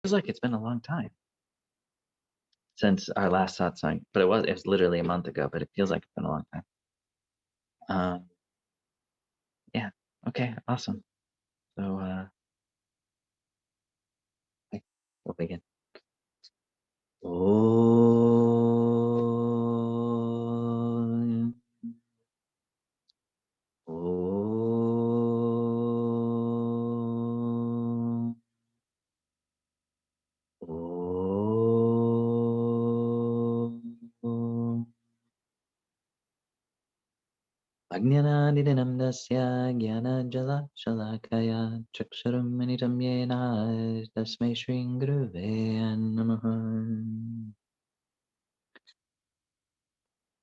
feels like it's been a long time since our last satsang, but it was literally a month ago, but it feels like it's been a long time. Yeah. Okay. Awesome. So we'll begin. Om. Om. Om. Ajnanadinam dasya jnanajala shalakaya chaksharam manitam yena tasmai shri guruve namaha.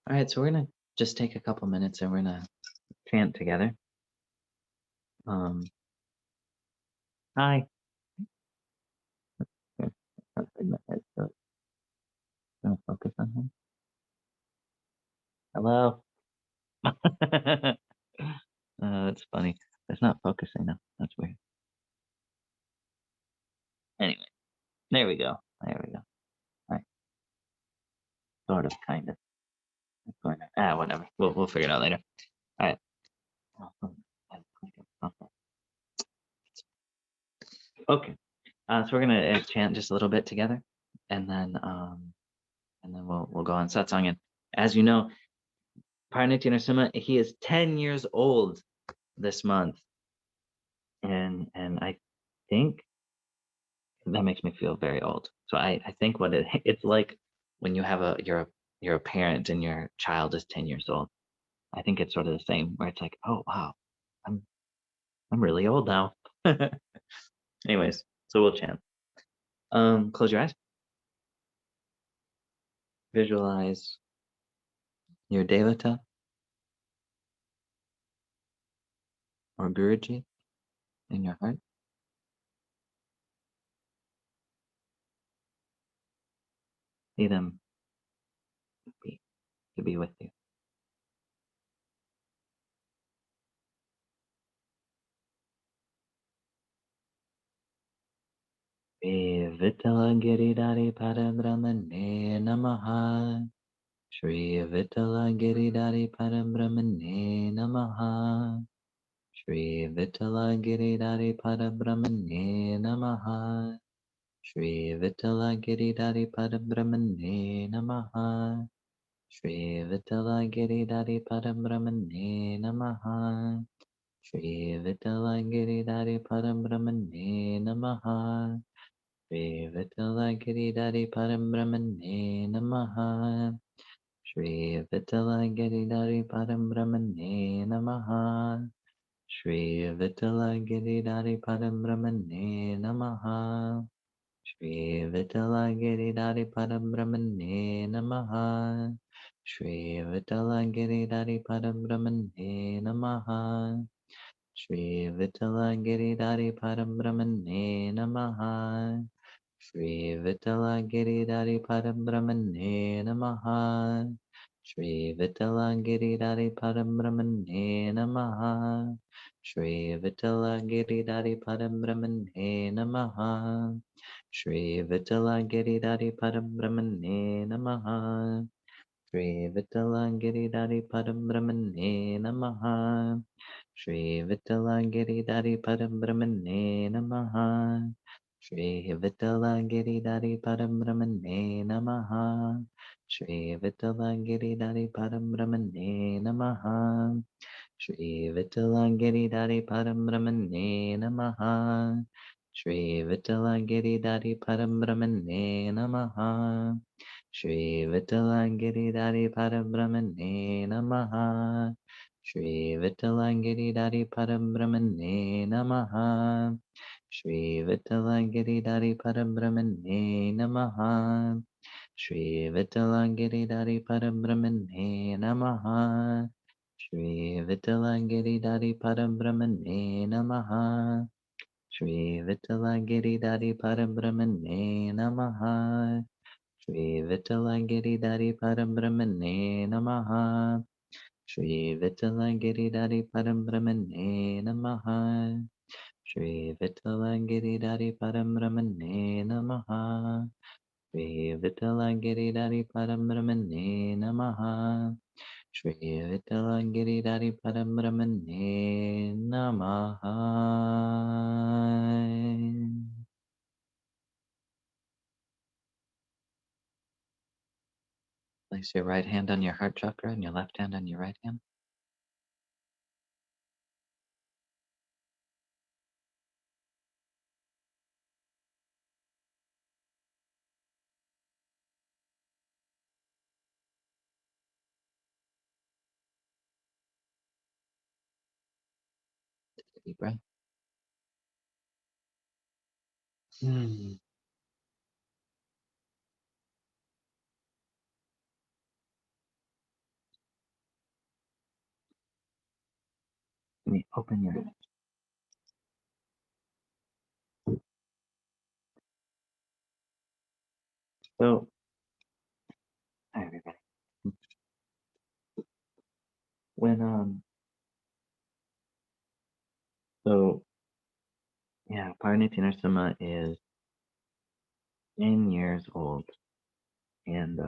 All right, so we're gonna just take a couple minutes and we're gonna chant together. Hi. Here, I'll hide my head so it's gonna focus on him. Hello. That's funny. It's not focusing now. That's weird. Anyway, there we go. There we go. All right. Sort of, kind of. Whatever. We'll figure it out later. All right. Okay. So we're gonna chant just a little bit together, and then we'll go on satsang. And as you know, Paranitya Narasimha, he is 10 years old this month, and I think that makes me feel very old. So I think what it's like when you have you're a parent and your child is 10 years old. I think it's sort of the same, where it's like, oh wow, I'm really old now. Anyways, so we'll chant. Close your eyes. Visualize your Devata or Guruji in your heart. See them to be with you. Shri Vittala Giridhari Parambrahmane Namaha. Shri Vittala Giridhari Parambrahmane Namaha. Shri Vittala Giridhari Parambrahmane Namaha. Shri Vittala Giridhari Parambrahmane Namaha. Shri Vittala Giridhari Parambrahmane Namaha. Shri Vittala Giridhari Parambrahmane Namaha. Shri Vittala Giridhari Parambrahmane Namaha. Shri Vittala Giridhari Parambrahmane Namaha. Shri Vittala Giridhari Parambrahmane Namaha. Shri Vittala Giridhari Parambrahmane Namaha. Shri Vittala Giridhari Parambrahmane Namaha. Shri Vittala Giridhari Parambrahmane Namaha. Shri Vittala Giridhari Parambrahmane Namaha. Shri Vittala Giridhari Parambrahmane Namaha. Shri Vittala Giridhari Parambrahmane Namaha. Shri Vittala Giridhari Parambrahmane Namaha. Shri Vittala Giridhari Parambrahmane Namaha. Shri Vittala Giridhari Parambrahmane Namaha. Shri Vittala Giridhari Parambrahmane Namaha. Shri Vittala Giridhari Parambrahmane Namaha. Shri Vittala Giridhari Parambrahmane Namaha. Shri Vittala Giridhari Parambrahmane Namaha. Shri Vittala Giridhari Parambrahmane Namaha. Shri Vittala Giridhari Parambrahmane Namaha. Shri Vittala Giridhari Parambrahmane Namaha. Shri Vittala Giridhari Parambrahmane Namaha. Shri Vittala Giridhari Parambrahmane Namaha. Shri Vittala Giridhari Parambrahmane Namaha. Shri Vittala Giridhari Parambrahmane Namaha. Shri Vittala Giridhari Parambrahmane Namaha. Shri Vittala Giridhari Paramramane Namaha. Shri Vittala Giridhari Paramramane Namaha. Shri Vittala Giridhari Paramramane Namaha. Place your right hand on your heart chakra and your left hand on your right hand. Take a deep breath. Hmm. Let me open your eyes. So, hi everybody. When so yeah, Paranitya Narasimha is 10 years old, and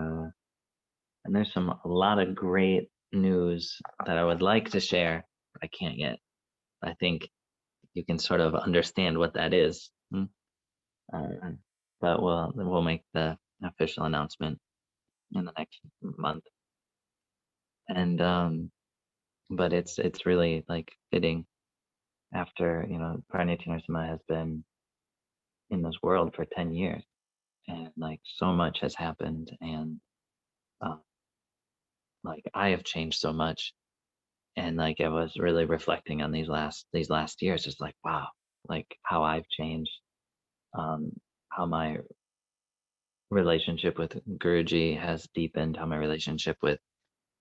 there's a lot of great news that I would like to share, but I can't yet. I think you can sort of understand what that is. Uh, but we'll make the official announcement in the next month. And but it's really like fitting after Paranitya Narasimha has been in this world for 10 years, and like so much has happened, and uh, like I have changed so much, and like I was really reflecting on these last years, just like wow, like how I've changed, um, how my relationship with Guruji has deepened, how my relationship with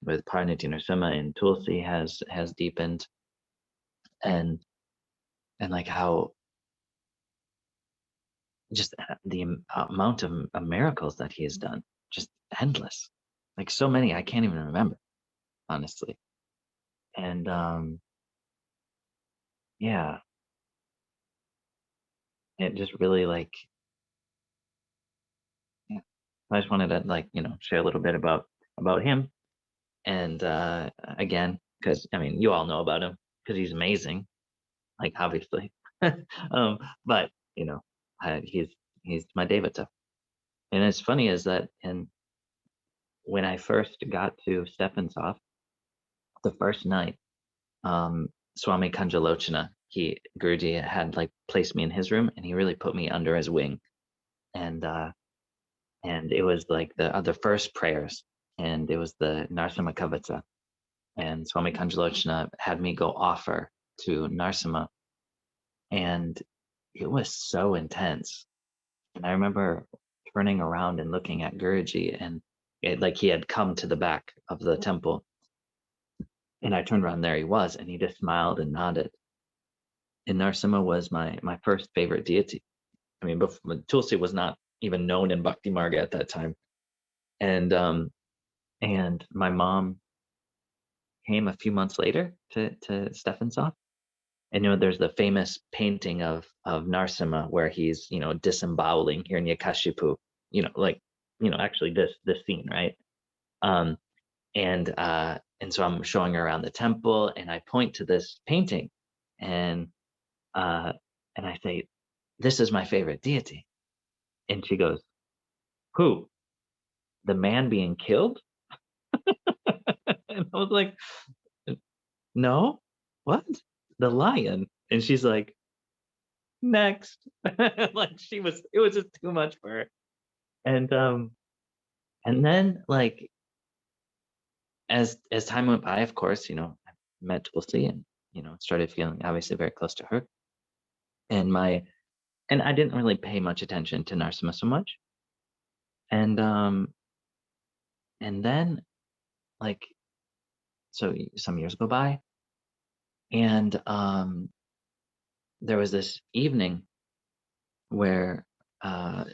Paranitya Narasimha and Tulsi has deepened, and like how just the amount of miracles that he has done, just endless, like so many I can't even remember, honestly. And yeah, it just really like, yeah, I just wanted to like share a little bit about him, and again, because I mean you all know about him because he's amazing, like obviously. But you know he's my devata. And it's funny is that when I first got to Stephensoft the first night, Swami Kanjalochana, Guruji had like placed me in his room, and he really put me under his wing, and it was like the first prayers, and it was the Narasimha Kavata, and Swami Kanjalochana had me go offer to Narasimha, and it was so intense. And I remember turning around and looking at Guruji, and like he had come to the back of the temple, and I turned around, there he was, and he just smiled and nodded. And Narasimha was my first favorite deity. I mean, before, Tulsi was not even known in Bhakti Marga at that time, and my mom came a few months later to Stephensoft, and there's the famous painting of Narasimha where he's disemboweling Hiranyakashipu, like actually this scene, right? Um, and so I'm showing her around the temple, and I point to this painting, and uh, I say, "This is my favorite deity." And she goes, "Who? The man being killed?" And I was like, "No, what? The lion?" And she's like, "Next." Like it was just too much for her. And then like as time went by, of course, I met Tulsi, and started feeling obviously very close to her. And I didn't really pay much attention to Narsima so much. And then like so some years go by, and there was this evening where uh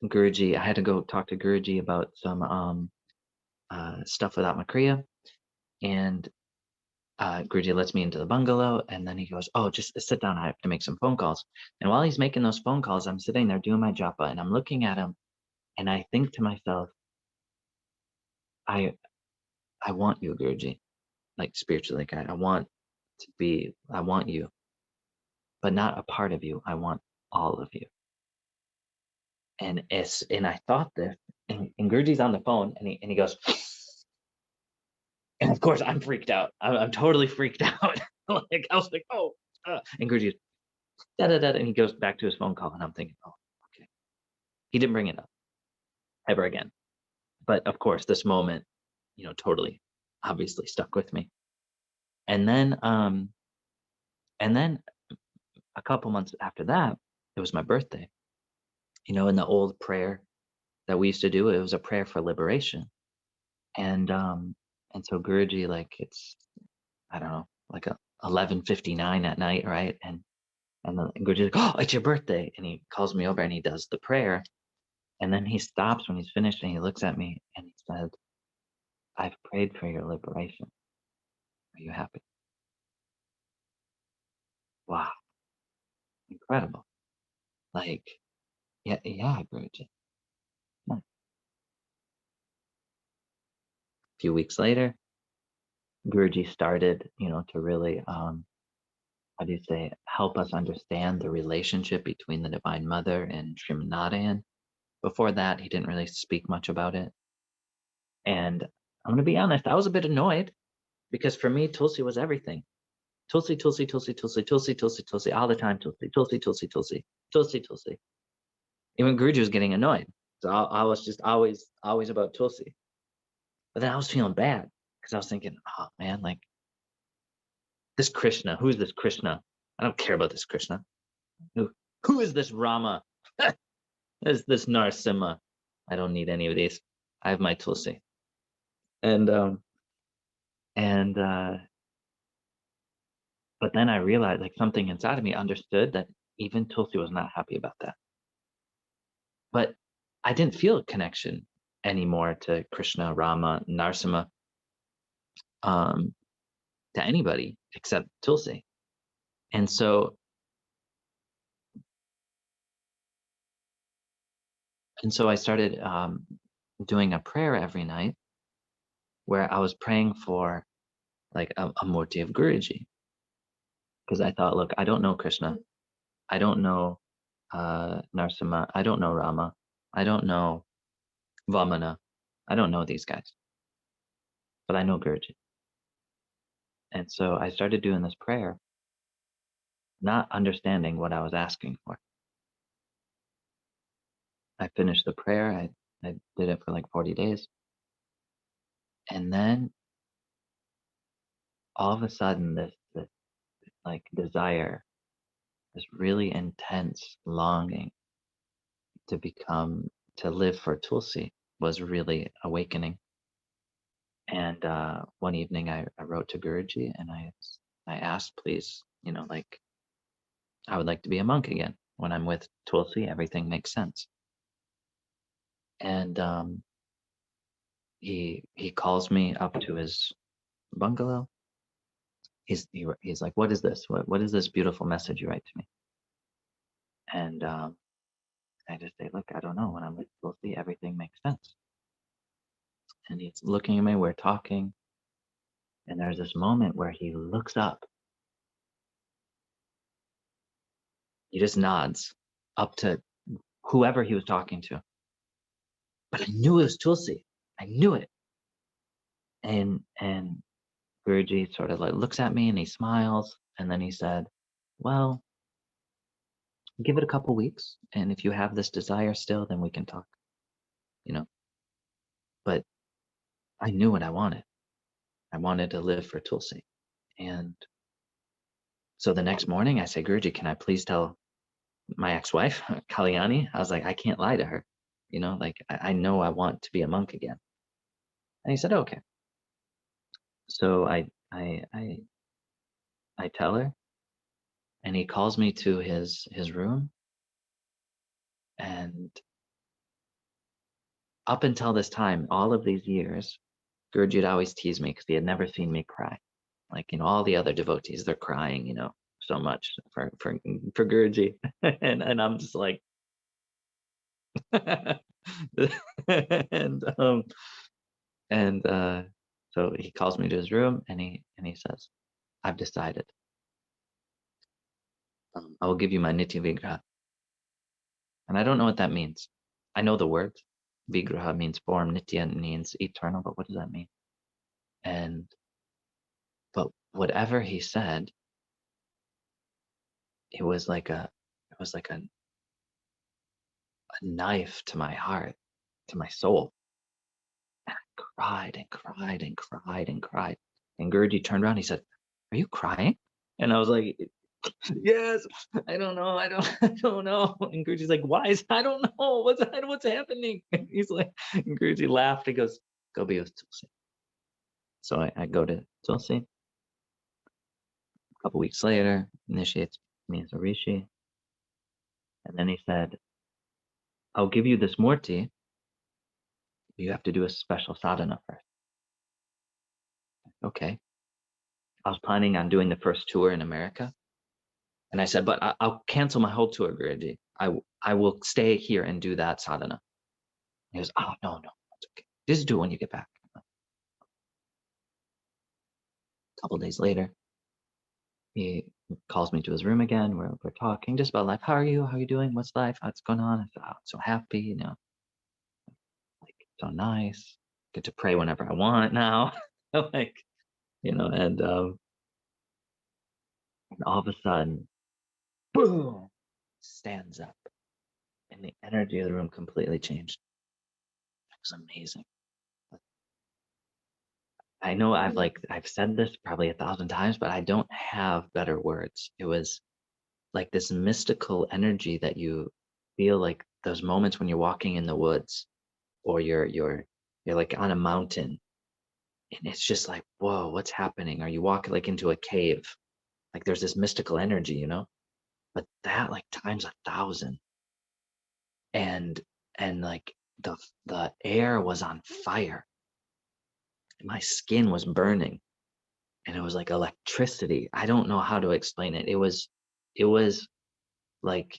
Guruji, I had to go talk to Guruji about some stuff with Atmakriya, and Guruji lets me into the bungalow, and then he goes, "Oh, just sit down. I have to make some phone calls." And while he's making those phone calls, I'm sitting there doing my japa, and I'm looking at him, and I think to myself, I I want you, Guruji, like spiritually, like I want you, but not a part of you. I want all of you. And I thought this, and Guruji's on the phone, and he goes, and of course I'm freaked out. I'm totally freaked out. Like I was like, oh, and Guruji, da da da, and he goes back to his phone call, and I'm thinking, oh, okay. He didn't bring it up ever again. But of course, this moment, totally, obviously stuck with me. And then, and then a couple months after that, it was my birthday. In the old prayer that we used to do, it was a prayer for liberation. And so Guruji, like it's, I don't know, like 11:59 at night, right? And then Guruji's like, "Oh, it's your birthday," and he calls me over and he does the prayer, and then he stops when he's finished and he looks at me and he said, "I've prayed for your liberation. Are you happy?" Wow, incredible! Like, yeah, yeah, Guruji. A few weeks later, Guruji started, to really, how do you say, help us understand the relationship between the Divine Mother and Srimad Narayan. Before that, he didn't really speak much about it. And I'm going to be honest, I was a bit annoyed because for me, Tulsi was everything. Tulsi, Tulsi, Tulsi, Tulsi, Tulsi, Tulsi, Tulsi, all the time. Tulsi, Tulsi, Tulsi, Tulsi, Tulsi, Tulsi. Even Guruji was getting annoyed. So I was just always about Tulsi. But then I was feeling bad because I was thinking, oh man, like this Krishna, who is this Krishna? I don't care about this Krishna. Who is this Rama? Is this Narasimha? I don't need any of these. I have my Tulsi. And and but then I realized like something inside of me understood that even Tulsi was not happy about that. But I didn't feel a connection anymore to Krishna, Rama, Narasimha, um, to anybody except Tulsi. And so I started doing a prayer every night where I was praying for like a murti of Guruji. Because I thought, look, I don't know Krishna. I don't know Narasimha. I don't know Rama. I don't know Vamana. I don't know these guys, but I know Guruji. And so I started doing this prayer, not understanding what I was asking for. I finished the prayer. I did it for like 40 days. And then all of a sudden, this like desire, this really intense longing to live for Tulsi was really awakening. And one evening I wrote to Guruji and I asked, please, like I would like to be a monk again. When I'm with Tulsi, everything makes sense. And he calls me up to his bungalow. He's like, what is this? What is this beautiful message you write to me? And I just say, look, I don't know. When I'm with Tulsi, everything makes sense. And he's looking at me. We're talking, and there's this moment where he looks up. He just nods up to whoever he was talking to. But I knew it was Tulsi. I knew it. And Guruji sort of like looks at me and he smiles, and then he said, well, give it a couple weeks, and if you have this desire still, then we can talk, you know. But I knew what I wanted. I wanted to live for Tulsi. And so the next morning I say, Guruji, can I please tell my ex-wife, Kalyani? I was like, I can't lie to her. Like I know I want to be a monk again. And he said, okay. So I tell her, and he calls me to his room. And up until this time, all of these years, Guruji would always tease me because he had never seen me cry. Like, all the other devotees, they're crying, so much for Guruji. and I'm just like, and and so he calls me to his room, and he says, I've decided. I will give you my Nitya Vigraha. And I don't know what that means. I know the word. Vigraha means form, Nitya means eternal, but what does that mean? But whatever he said, it was like a knife to my heart, to my soul. And I cried and cried and cried and cried. And Guruji turned around, he said, are you crying? And I was like, yes, I don't know. I don't know. And Guruji's like, why is, I don't know. What's happening? And he's like, and Guruji laughed. He goes, go be with Tulsi. So I go to Tulsi. A couple weeks later, initiates me as a rishi. And then he said, I'll give you this murti. You have to do a special sadhana first. Okay. I was planning on doing the first tour in America. And I said, but I'll cancel my whole tour, Guruji. I will stay here and do that sadhana. He goes, oh, no, it's okay. Just do it when you get back. A couple days later, he calls me to his room again. We're talking just about life. How are you? How are you doing? What's life? What's going on? I said, oh, I'm so happy, like so nice. Get to pray whenever I want now. Like, and all of a sudden, boom, stands up. And the energy of the room completely changed. It was amazing. I know I've said this probably 1,000 times, but I don't have better words. It was like this mystical energy that you feel, like those moments when you're walking in the woods, or you're like on a mountain, and it's just like, whoa, what's happening? Or you walk like into a cave, like there's this mystical energy, but that like times 1,000. And like the air was on fire. My skin was burning, and it was like electricity. I don't know how to explain it. It was like,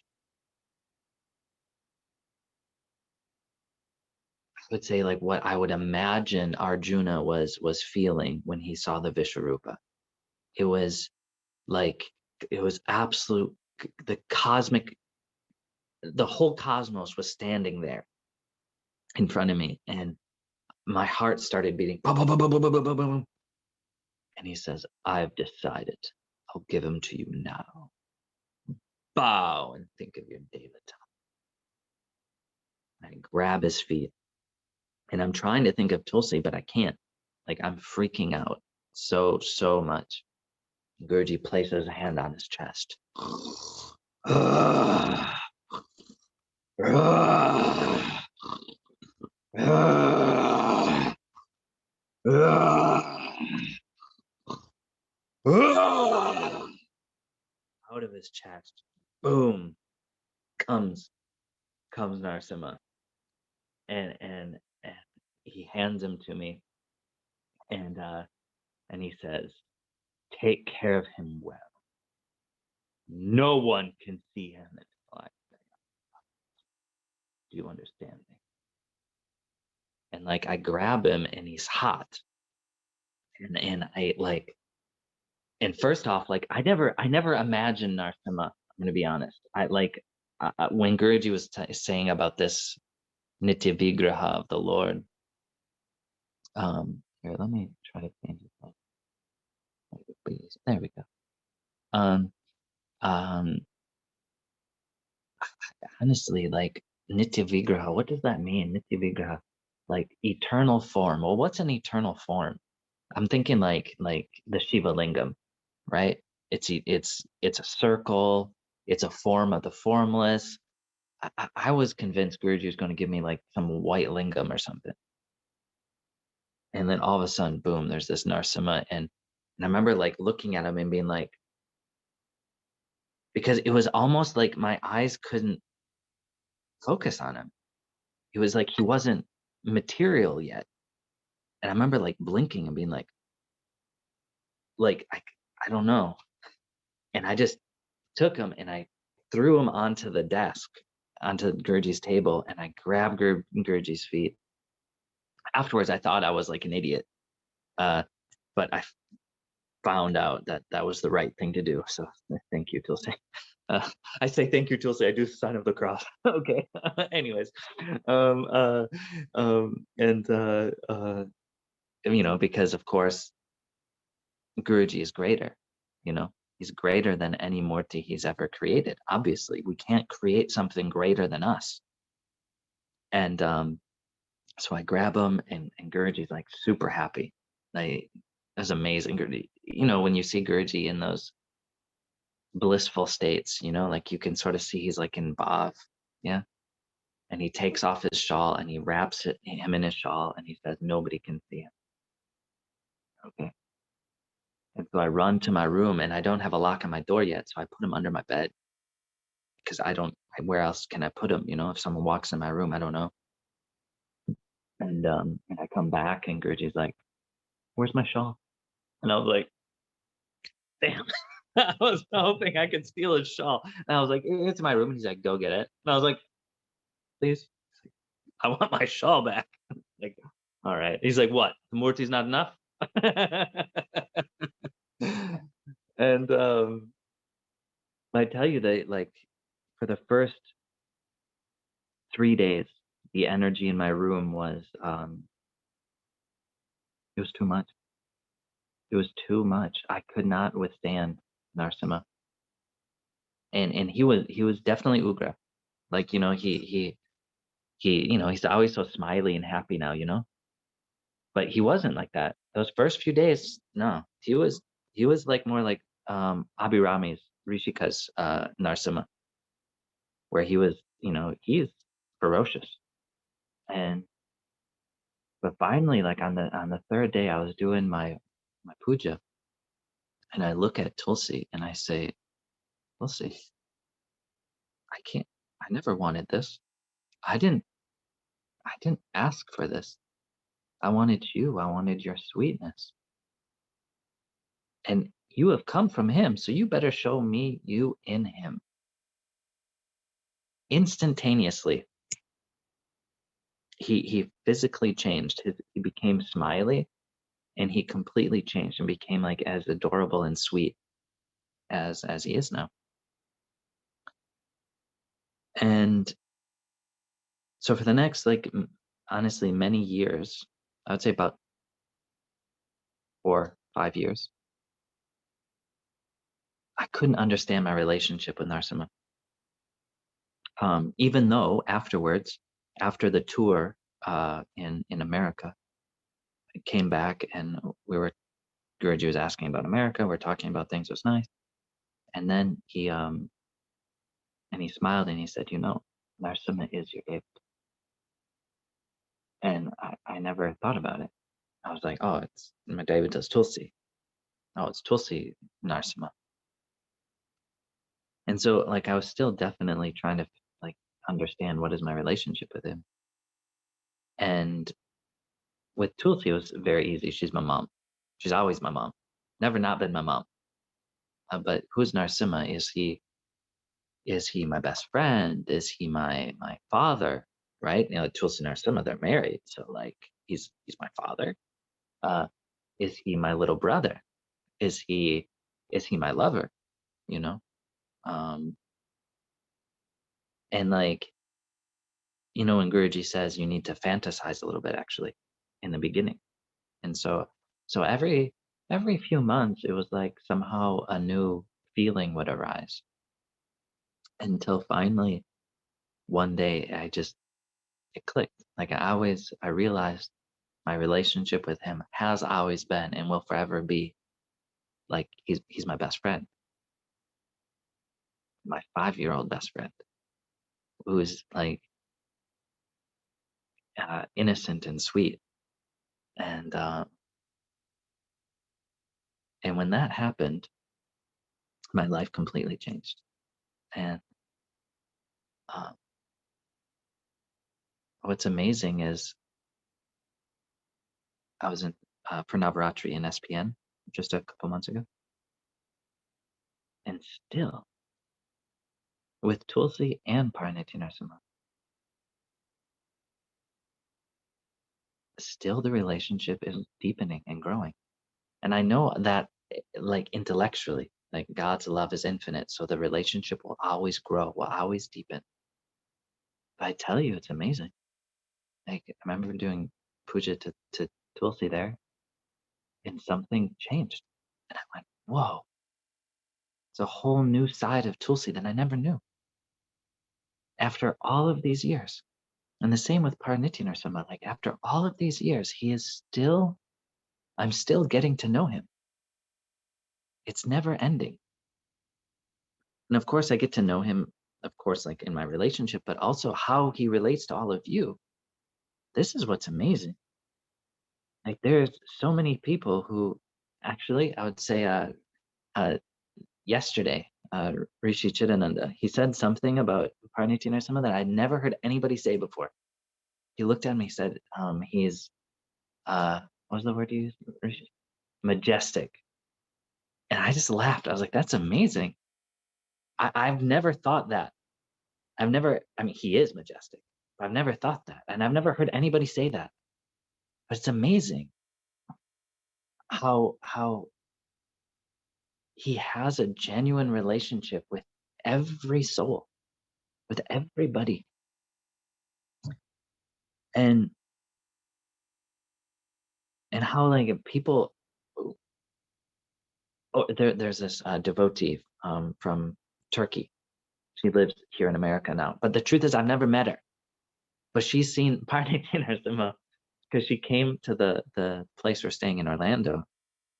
I would say like what I would imagine Arjuna was feeling when he saw the Vishwarupa. It was like, it was absolute, the whole cosmos was standing there in front of me, and my heart started beating. Boom, boom, boom, boom, boom, boom, boom, boom. And he says, I've decided. I'll give him to you now. Bow and think of your Devata. I grab his feet, and I'm trying to think of Tulsi, but I can't. Like, I'm freaking out so much. Guruji places a hand on his chest. Out of his chest, boom, comes Narasimha, and he hands him to me, and he says, take care of him well. No one can see him in his life. Do you understand me? And like, I grab him, and he's hot, and I like, and first off, like, I never imagined Narasimha. I'm gonna be honest. I like, when Guruji was saying about this Nitya Vigraha of the Lord. Here, let me try to change it. There we go. Honestly, like, Nitya Vigraha, what does that mean? Nitya Vigraha, like eternal form. Well, what's an eternal form? I'm thinking like the Shiva Lingam, right? It's a circle. It's a form of the formless. I was convinced Guruji was going to give me like some white lingam or something. And then all of a sudden, boom, there's this Narasimha. And I remember like looking at him and being like, because it was almost like my eyes couldn't focus on him. It was like he wasn't material yet. And I remember like blinking and being like, like I don't know. And I just took him and I threw him onto the desk, onto Guruji's table, and I grabbed Guruji's feet. Afterwards, I thought I was like an idiot, uh, but I found out that that was the right thing to do. So thank you, Tulsi. I say thank you, Tulsi. I do the sign of the cross. Okay. Anyways, um, uh, and because of course Guruji is greater. You know, he's greater than any Murti he's ever created. Obviously, we can't create something greater than us. And so I grab him, and Guruji's like super happy. Like, that's amazing. Guruji, when you see Guruji in those blissful states, like you can sort of see he's like in bhav. Yeah. And he takes off his shawl and he wraps him in his shawl and he says, nobody can see him. Okay. And so I run to my room and I don't have a lock on my door yet. So I put him under my bed because where else can I put him? If someone walks in my room, I don't know. And I come back and Guruji's like, where's my shawl? And I was like, damn. I was hoping I could steal his shawl. And I was like, it's in my room. And he's like, go get it. And I was like, please, I want my shawl back. Like, all right. He's like, what? The Murti's not enough? And I tell you that, like, for the first 3 days, the energy in my room was, it was too much. It was too much. I could not withstand Narasimha. And he was definitely Ugra. Like, he's always so smiley and happy now, but he wasn't like that. Those first few days, no, he was like more like Abhirami's Rishika's Narasimha, where he was, he's ferocious. And but finally, like on the third day, I was doing my puja, and I look at Tulsi and I say, Tulsi, I can't. I never wanted this. I didn't. I didn't ask for this. I wanted you. I wanted your sweetness, and you have come from him, so you better show me you in him. Instantaneously, he physically changed. He became smiley, and he completely changed and became like as adorable and sweet as he is now. And so for the next, like, honestly, many years, I would say about 4, 5 years, I couldn't understand my relationship with Narasimha. Even though afterwards, after the tour in America, I came back and Guruji was asking about America. We're talking about things. It was nice. And then he smiled and he said, Narasimha is your gift. And I never thought about it. I was like, oh, it's my David does Tulsi. Oh, it's Tulsi Narasimha. And so, like, I was still definitely trying to, like, understand what is my relationship with him. And with Tulsi, it was very easy. She's my mom. She's always my mom. Never not been my mom. But who's Narasimha? Is he my best friend? Is he my father? Right? Tulsi and Narasimha, they're married, so like he's my father. Is he my little brother? Is he my lover? You know? Um, and like, when Guruji says you need to fantasize a little bit actually in the beginning. And so every few months it was like somehow a new feeling would arise until finally one day it clicked. Like I realized my relationship with him has always been and will forever be like he's my best friend, my 5-year-old best friend, who is like innocent and sweet. And uh, and when that happened, my life completely changed. And uh, what's amazing is I was in for Navaratri in SPN, just a couple months ago. And still, with Tulsi and Paranitya Narasimha, still the relationship is deepening and growing. And I know that, like, intellectually, like, God's love is infinite, so the relationship will always grow, will always deepen. But I tell you, it's amazing. Like, I remember doing puja to Tulsi there, and something changed. And I went, whoa, it's a whole new side of Tulsi that I never knew after all of these years. And the same with Paranitya Narasimha. Like, after all of these years, I'm still getting to know him. It's never ending. And of course, I get to know him, of course, like in my relationship, but also how he relates to all of you. This is what's amazing. Like, there's so many people who actually, I would say, yesterday, Rishi Chidananda, he said something about Paranitya Narasimha that I'd never heard anybody say before. He looked at me, he said, he's, what was the word you used, Rishi? Majestic. And I just laughed. I was like, that's amazing. I've never thought that. I mean, he is majestic, but I've never thought that. And I've never heard anybody say that. But it's amazing how he has a genuine relationship with every soul, with everybody. And how, like, people, there's this devotee from Turkey. She lives here in America now. But the truth is, I've never met her. But she's seen Paranitya Narasimha because she came to the place we're staying in Orlando.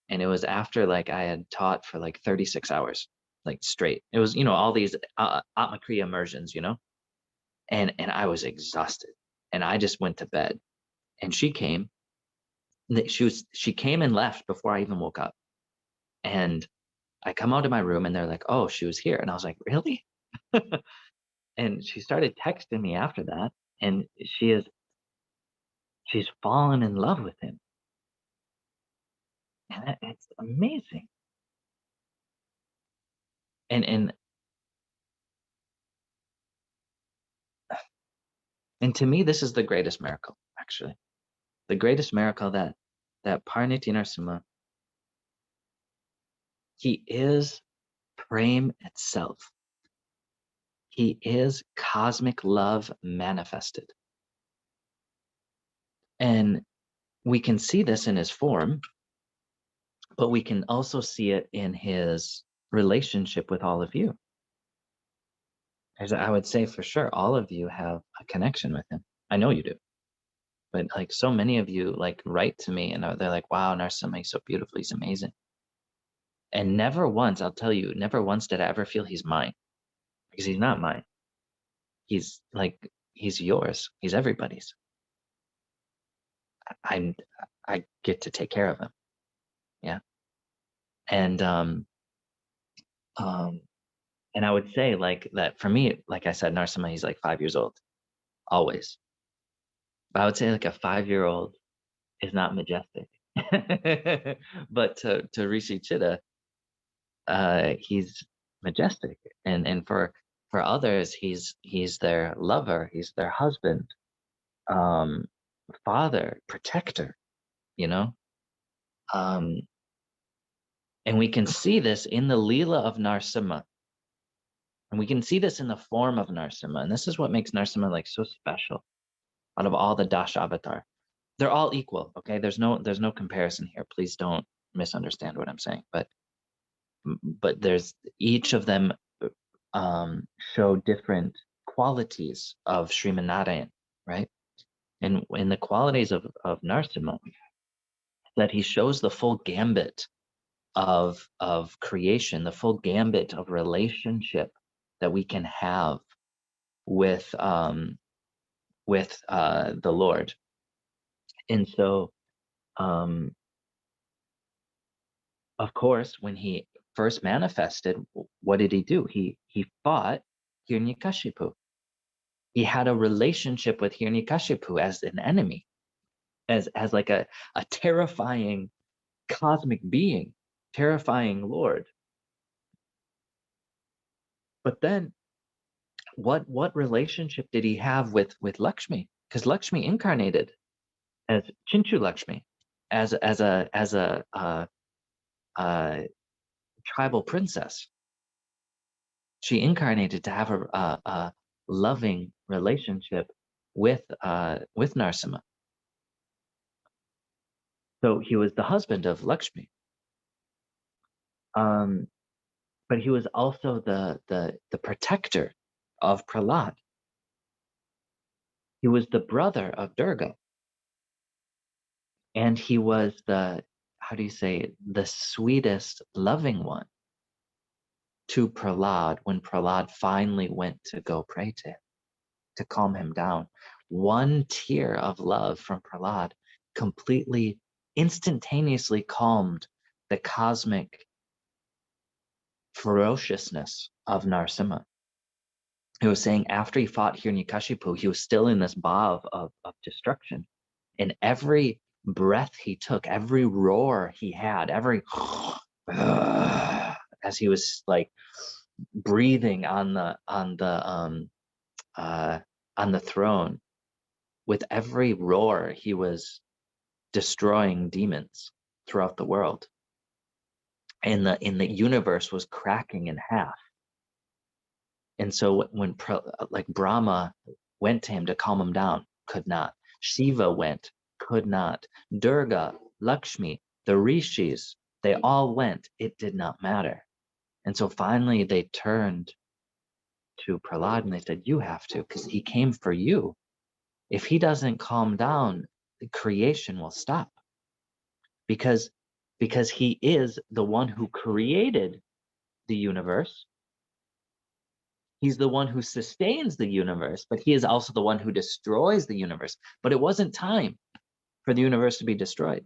And it was after, like, I had taught for like 36 hours, like, straight. It was, all these Atma Kriya immersions, and I was exhausted. And I just went to bed. And she came. She came and left before I even woke up. And I come out of my room and they're like, oh, she was here. And I was like, really? And she started texting me after that. And she's fallen in love with him. And it's amazing. And to me, this is the greatest miracle, actually. The greatest miracle that Paranitya Narasimha, he is Prem itself. He is cosmic love manifested. And we can see this in his form, but we can also see it in his relationship with all of you. As I would say, for sure, all of you have a connection with him. I know you do. But, like, so many of you, like, write to me and they're like, wow, Narasimha, he's so beautiful, he's amazing. And never once, I'll tell you, never once did I ever feel he's mine, because he's not mine. He's yours. He's everybody's. I get to take care of him. Yeah. And and I would say, like, that for me, like I said, Narasimha, he's like 5 years old, always. But I would say, like, a 5-year-old is not majestic. But to Rishi Chitta, he's majestic. And for others, he's their lover, he's their husband, father, protector, you know? And we can see this in the Leela of Narasimha. And we can see this in the form of Narasimha. And this is what makes Narasimha, like, so special out of all the Dash Avatar. They're all equal, okay? There's no comparison here. Please don't misunderstand what I'm saying. But there's, each of them show different qualities of Srimanarayan, right? And in the qualities of Narasimha, that he shows the full gambit of creation, the full gambit of relationship that we can have with the Lord. And so, of course, when he first manifested, what did he do? He fought Hiranyakashipu. He had a relationship with Hiranyakashipu as an enemy, as like a terrifying cosmic being terrifying lord. But then what relationship did he have with Lakshmi? Because Lakshmi incarnated as Chinchu Lakshmi, as a tribal princess. She incarnated to have a loving relationship with Narasimha. So he was the husband of Lakshmi. But he was also the protector of Prahlad. He was the brother of Durga. And he was the, how do you say, the sweetest, loving one to Prahlad when Prahlad finally went to go pray to him, to calm him down. One tear of love from Prahlad completely, instantaneously calmed the cosmic ferociousness of Narasimha. He was saying after he fought Hiranyakashipu, he was still in this bhav of destruction. And every breath he took, every roar he had, every as he was like breathing on the throne, with every roar he was destroying demons throughout the world. And the universe was cracking in half. And so when Brahma went to him to calm him down, could not. Shiva went, could not. Durga, Lakshmi, the rishis, they all went. It did not matter. And so finally they turned to Prahlad and they said, you have to, because he came for you. If he doesn't calm down, the creation will stop. Because he is the one who created the universe. He's the one who sustains the universe, but he is also the one who destroys the universe. But it wasn't time for the universe to be destroyed.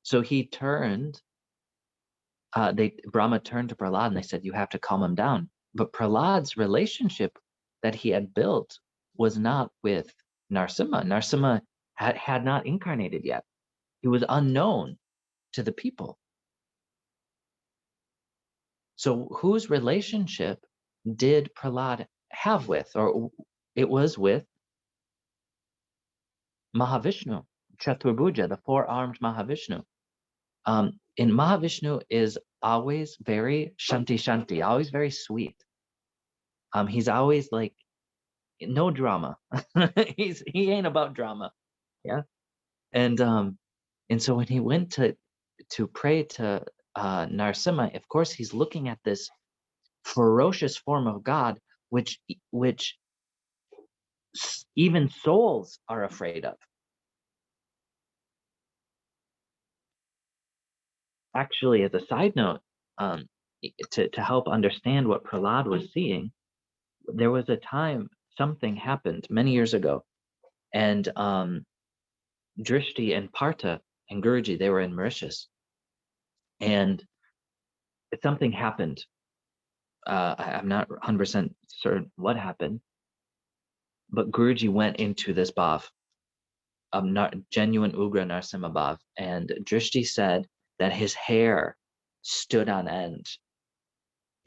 So he turned, Brahma turned to Prahlad and they said, you have to calm him down. But Prahlad's relationship that he had built was not with Narasimha. Narasimha had not incarnated yet. He was unknown to the people. So whose relationship did Prahlad have with? Or it was with Mahavishnu, Chaturbhuja, the four-armed Mahavishnu. And Mahavishnu is always very shanti, always very sweet. He's always like, no drama. He ain't about drama. Yeah. And so when he went to pray to Narasimha, of course he's looking at this ferocious form of God, which even souls are afraid of. Actually, as a side note, to help understand what Prahlad was seeing, there was a time something happened many years ago, and Drishti and Partha and Guruji, they were in Mauritius, and something happened. I'm not 100% certain what happened, but Guruji went into this bhav, genuine Ugra Narasimha bhav, and Drishti said that his hair stood on end.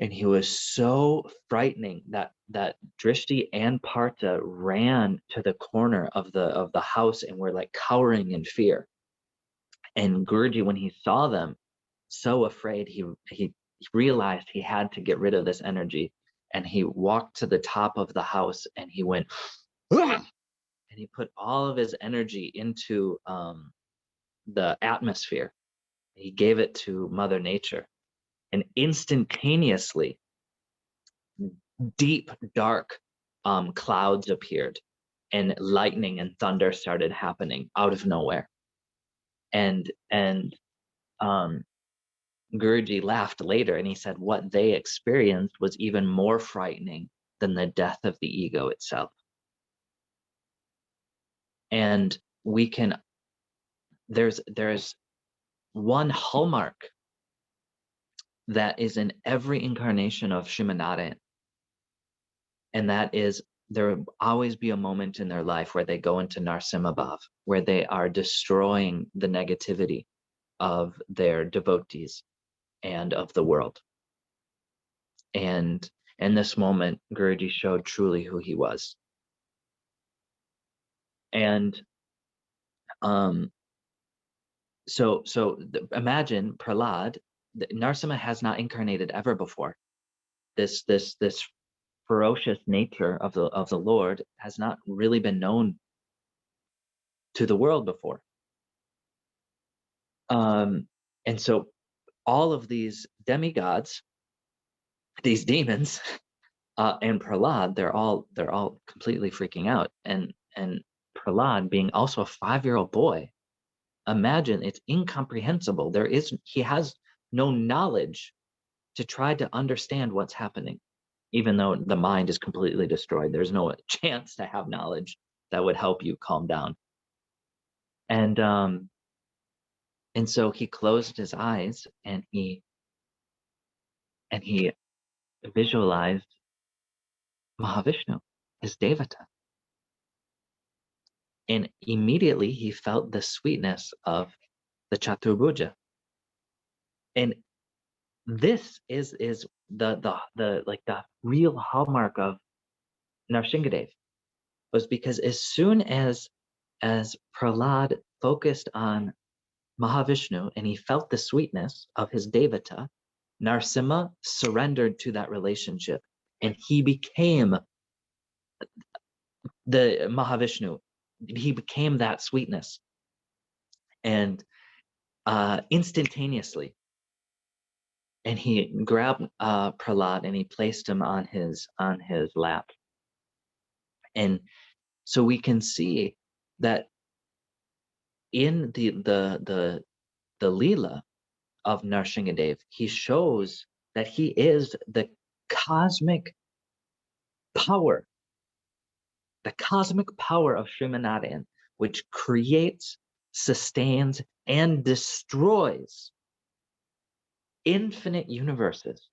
And he was so frightening that Drishti and Partha ran to the corner of the house and were like cowering in fear. And Guruji, when he saw them, so afraid, he realized he had to get rid of this energy, and he walked to the top of the house and he went, and he put all of his energy into the atmosphere. He gave it to Mother Nature, and instantaneously, deep, dark clouds appeared, and lightning and thunder started happening out of nowhere. And Guruji laughed later and he said what they experienced was even more frightening than the death of the ego itself. And there's one hallmark that is in every incarnation of Srimanarayan, and that is there will always be a moment in their life where they go into Narasimha Bhav, where they are destroying the negativity. of their devotees and of the world. And in this moment, Guruji showed truly who he was. And imagine Prahlad. Narasimha has not incarnated ever before. This ferocious nature of the Lord has not really been known to the world before. And so all of these demigods, these demons, and Prahlad, they're all completely freaking out. And Prahlad, being also a 5-year-old boy, imagine, it's incomprehensible. He has no knowledge to try to understand what's happening, even though the mind is completely destroyed. There's no chance to have knowledge that would help you calm down. And so he closed his eyes and he visualized Mahavishnu, his Devata. And immediately he felt the sweetness of the Chaturbhuja. And this is the real hallmark of Nrsimhadev, was because as soon as Prahlad focused on Mahavishnu and he felt the sweetness of his Devata, Narasimha surrendered to that relationship and he became the Mahavishnu. He became that sweetness. And instantaneously, and he grabbed Prahlad and he placed him on his lap. And so we can see that in the Leela of Nrsimhadev, he shows that he is the cosmic power, of Srimanarayan, which creates, sustains, and destroys infinite universes.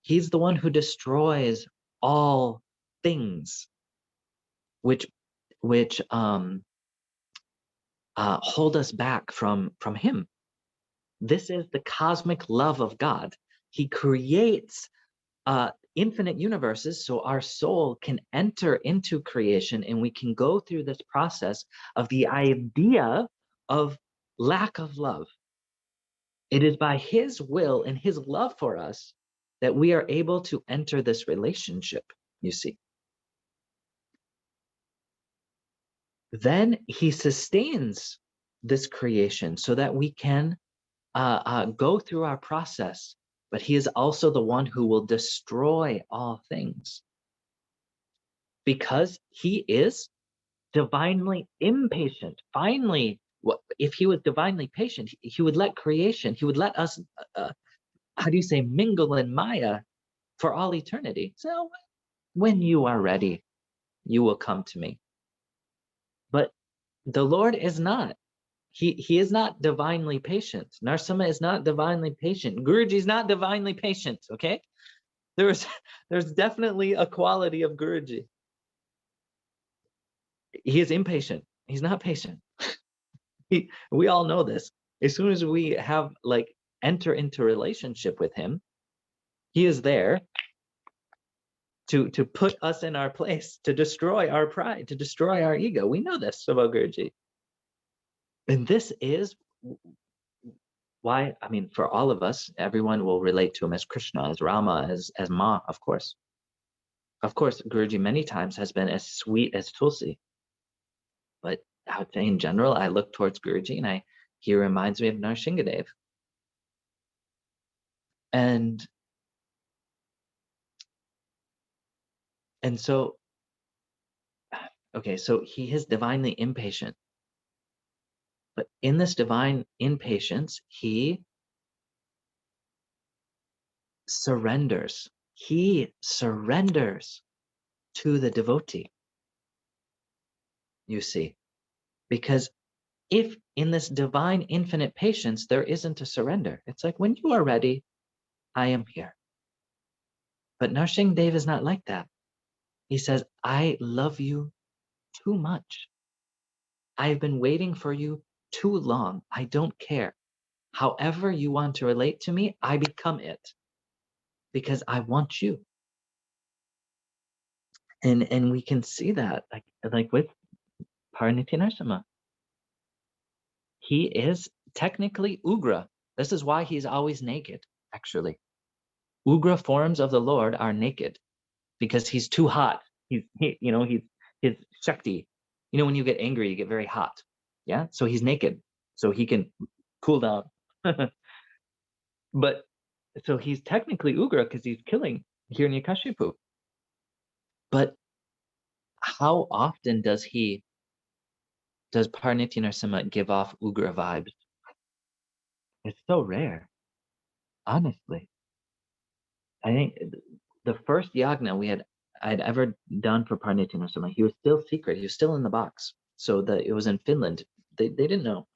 He's the one who destroys all things which hold us back from him. This is the cosmic love of God. He creates infinite universes so our soul can enter into creation and we can go through this process of the idea of lack of love. It is by his will and his love for us that we are able to enter this relationship, you see. Then he sustains this creation so that we can go through our process, but he is also the one who will destroy all things, because he is divinely impatient. Finally, if he was divinely patient, he would let creation, he would let us, mingle in Maya for all eternity. So when you are ready, you will come to me. But the Lord is not. He is not divinely patient. Narasimha is not divinely patient. Guruji is not divinely patient, okay? There's definitely a quality of Guruji. He is impatient. He's not patient. We all know this. As soon as we have enter into relationship with him, he is there to put us in our place, to destroy our pride, to destroy our ego. We know this about Guruji. And this is why, for all of us, everyone will relate to him as Krishna, as Rama, as Ma, of course. Of course, Guruji many times has been as sweet as Tulsi. But I would say in general, I look towards Guruji and he reminds me of Nrsimhadev. And so, okay, so he is divinely impatient. But in this divine impatience, he surrenders. He surrenders to the devotee, you see. Because if in this divine infinite patience, there isn't a surrender. It's like, when you are ready, I am here. But Nrsimhadev is not like that. He says, I love you too much. I've been waiting for you too long. I don't care. However you want to relate to me, I become it because I want you. And we can see that like with Paranitya Narasimha. He is technically Ugra. This is why he's always naked, actually. Ugra forms of the Lord are naked because he's too hot. He's his Shakti. When you get angry, you get very hot. Yeah. So he's naked. So he can cool down. But so he's technically Ugra because he's killing Hiranyakashipu. But how often does Paranitya Narasimha give off Ugra vibes? It's so rare, honestly. I think the first yagna I'd ever done for Paranitya Narasimha, he was still secret. He was still in the box. So it was in Finland. They didn't know.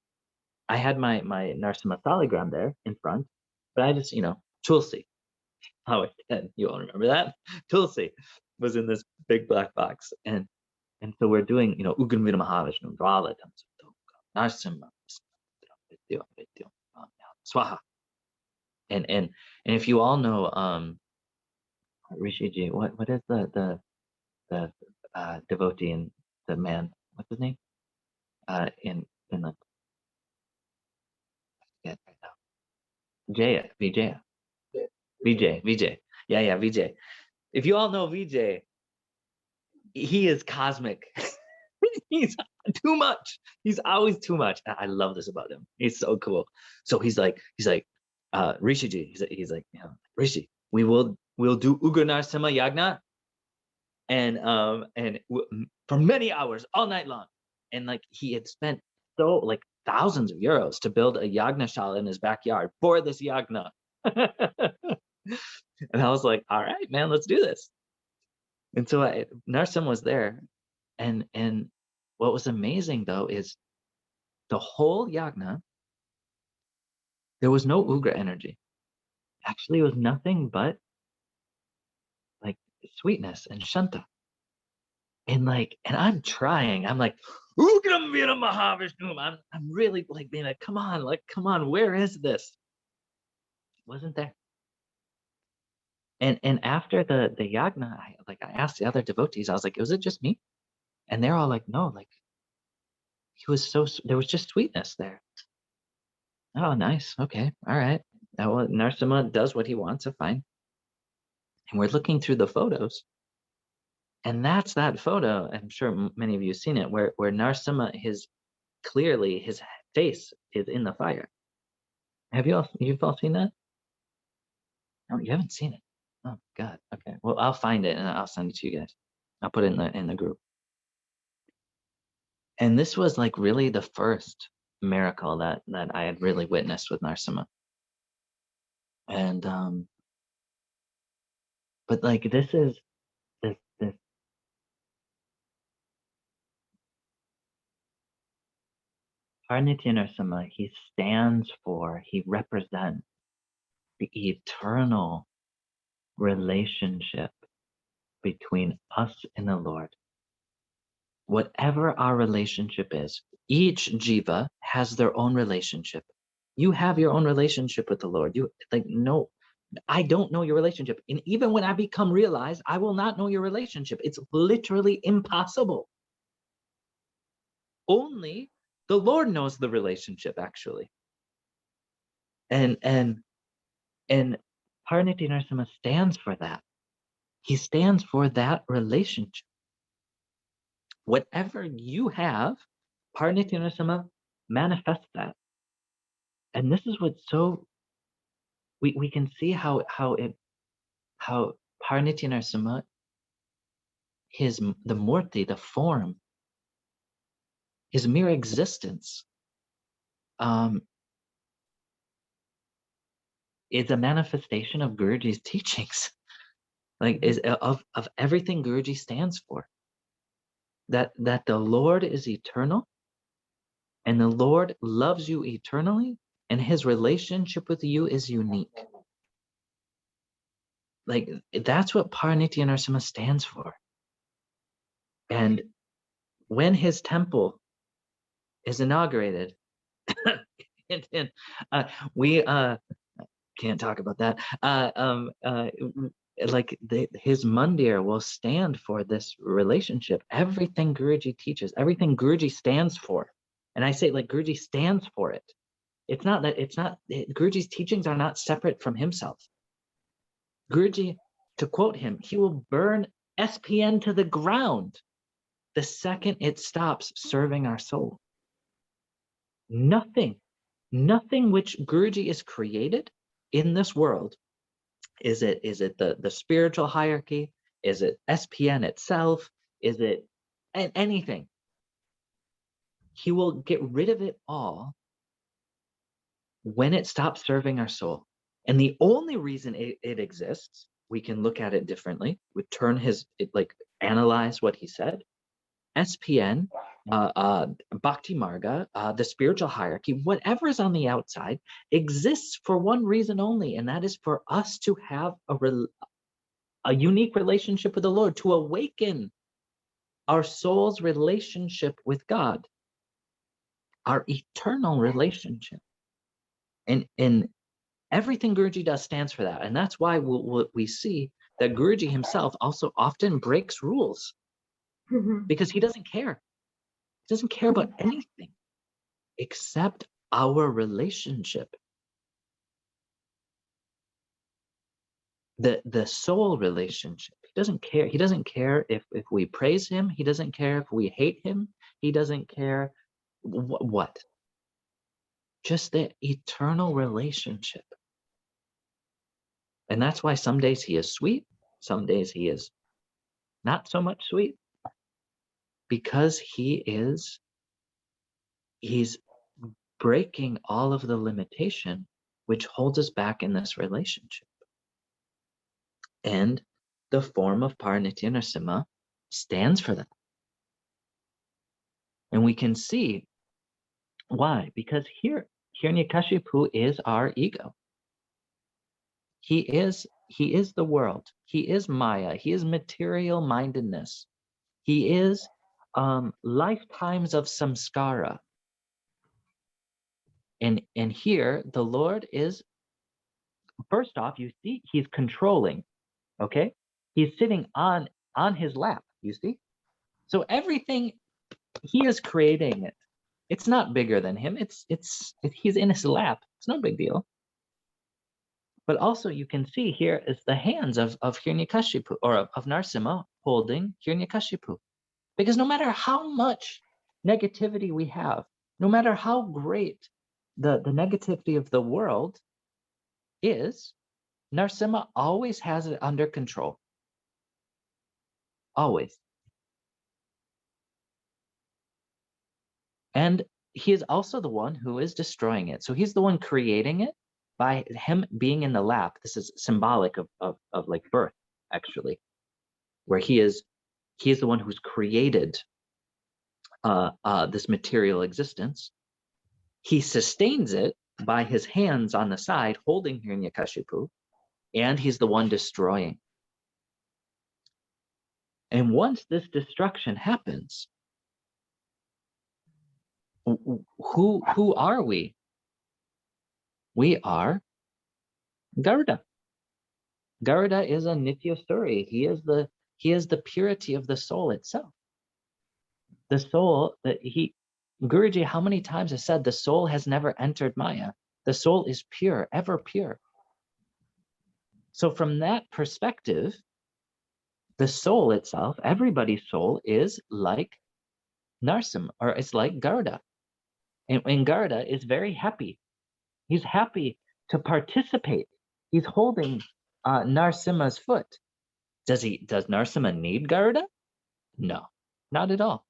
I had my Narasimha Saligram there in front, but I just, Tulsi. How I said, you all remember that? Tulsi was in this big black box. And so we're doing, Uganvita Mahavishnu, Drala, Narasimha, Swaha. And if you all know Rishiji, what is the devotee and the man? What's his name? In Finland. Yeah, right now. Jaya, Vijaya. Vijay. Yeah, Vijay. If you all know Vijay, he is cosmic. He's too much. He's always too much. I love this about him. He's so cool. So he's like, Rishiji. He's like, Rishi, we'll do Ugra Narasimha Yagna, and for many hours, all night long. And like he had spent thousands of euros to build a Yagna in his backyard for this Yagna. And I was like, all right, man, let's do this. And so Narasimha was there, and what was amazing though is the whole yagna, there was no Ugra energy. Actually, it was nothing but like sweetness and shanta. And I'm trying. I'm like, Ugra Vira Mahavishnu. I'm really like being like, come on, where is this? It wasn't there. And after the yagna, I asked the other devotees, I was like, was it just me? And they're all like, no, like there was just sweetness there. Oh, nice. Okay. All right. Well, Narasimha does what he wants. So fine. And we're looking through the photos. And that's that photo. I'm sure many of you have seen it, where Narasimha, his face is in the fire. You've all seen that? No, you haven't seen it. Oh God. Okay. Well, I'll find it and I'll send it to you guys. I'll put it in the group. And this was like really the first miracle that I had really witnessed with Narasimha. And but like this is this Paranitya Narasimha, he represents the eternal relationship between us and the Lord. Whatever our relationship is, each jiva has their own relationship. You have your own relationship with the Lord. No, I don't know your relationship. And even when I become realized, I will not know your relationship. It's literally impossible. Only the Lord knows the relationship, actually. And Paranitya Narasimha stands for that. He stands for that relationship. Whatever you have, Paranitya Narasimha manifests that. And this is what's so we can see how Paranitya Narasimha, the Murti, the form, his mere existence, is a manifestation of Guruji's teachings, is of everything Guruji stands for. That the Lord is eternal, and the Lord loves you eternally, and his relationship with you is unique. Like that's what Paranitya Narasimha stands for. And when his temple is inaugurated, And we can't talk about that. Like his mandir will stand for this relationship. Everything Guruji teaches, everything Guruji stands for. And I say, like, Guruji stands for it. It's not that, Guruji's teachings are not separate from himself. Guruji, to quote him, he will burn SPN to the ground the second it stops serving our soul. Nothing which Guruji is created in this world, is it the spiritual hierarchy, is it SPN itself, is it anything, he will get rid of it all when it stops serving our soul. And the only reason it exists, we can look at it differently, we turn analyze what he said. SPN, Bhakti Marga, the spiritual hierarchy, whatever is on the outside, exists for one reason only, and that is for us to have a unique relationship with the Lord, to awaken our soul's relationship with God, our eternal relationship. And everything Guruji does stands for that. And that's why we see that Guruji himself also often breaks rules, because he doesn't care. He doesn't care about anything except our relationship. The soul relationship. He doesn't care. He doesn't care if we praise him. He doesn't care if we hate him. He doesn't care what. Just the eternal relationship. And that's why some days he is sweet, some days he is not so much sweet, because he's breaking all of the limitation which holds us back in this relationship. And the form of Paranitya Narasimha stands for that. And we can see why, because here Hiranyakashipu is our ego. He is the world. He is Maya. He is material mindedness. He is lifetimes of samskara. And here the Lord is, first off, you see, he's controlling. Okay, he's sitting on his lap. You see, so everything he is creating it. It's not bigger than him. He's in his lap. It's no big deal. But also you can see here is the hands of Hiranyakashipu, or of Narasimha holding Hiranyakashipu. Because no matter how much negativity we have, no matter how great the negativity of the world is, Narasimha always has it under control. Always. And he is also the one who is destroying it. So he's the one creating it by him being in the lap. This is symbolic of like birth, actually, where he is the one who's created this material existence. He sustains it by his hands on the side holding Hiranyakashipu, and he's the one destroying. And once this destruction happens, who are we? We are Garuda. Garuda is a Nitya story. He is the purity of the soul itself. The soul that Guruji, how many times has said the soul has never entered Maya. The soul is pure, ever pure. So from that perspective, the soul itself, everybody's soul, is like Narasimha, or it's like Garuda. And Garuda is very happy. He's happy to participate. He's holding Narasimha's foot. Does Narasimha need Garuda? No, not at all.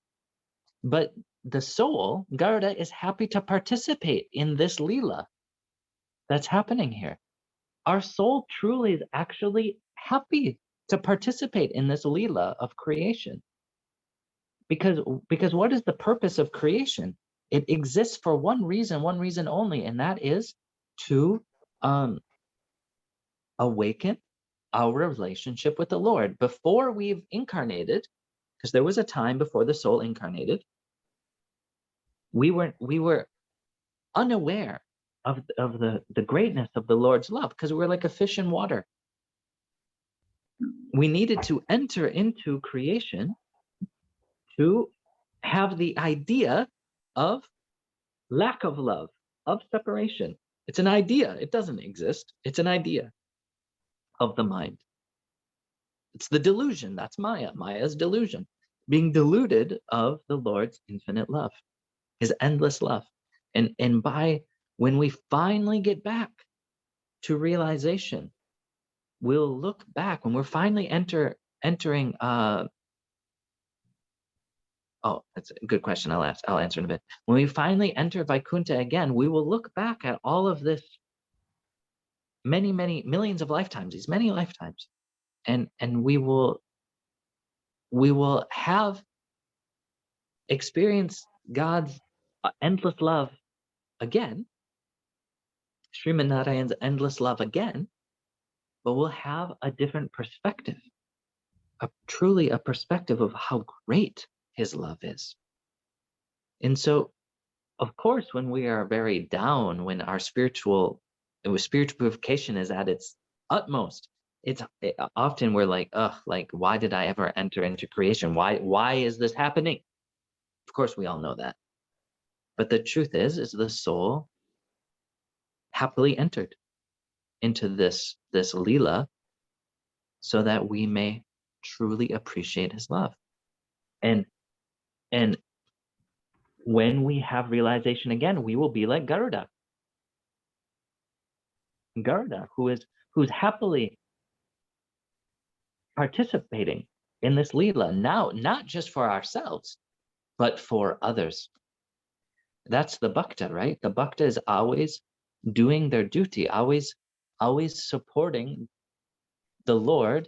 But the soul, Garuda, is happy to participate in this Leela that's happening here. Our soul truly is actually happy to participate in this Leela of creation. Because what is the purpose of creation? It exists for one reason only, and that is to awaken our relationship with the Lord. Before we've incarnated, because there was a time before the soul incarnated, we were unaware the greatness of the Lord's love, because we're like a fish in water. We needed to enter into creation to have the idea of lack of love, of separation. It's an idea. It doesn't exist. It's an idea of the mind. It's the delusion. That's Maya. Maya's delusion. Being deluded of the Lord's infinite love, his endless love. And when we finally get back to realization, we'll look back when we're finally entering oh, that's a good question. I'll answer in a bit. When we finally enter Vaikuntha again, we will look back at all of this many, many millions of lifetimes, these many lifetimes, and we will have experienced God's endless love again, Srimad Narayan's endless love again, but we'll have a different perspective, truly a perspective of how great his love is. And so, of course, when we are very down, when our spiritual purification is at its utmost, often we're like, ugh, like, why did I ever enter into creation? Why is this happening? Of course, we all know that. But the truth is the soul happily entered into this Leela so that we may truly appreciate his love. And when we have realization again, we will be like Garuda. Garuda, who's happily participating in this Leela now, not just for ourselves, but for others. That's the bhakta, right? The bhakta is always doing their duty, always supporting the Lord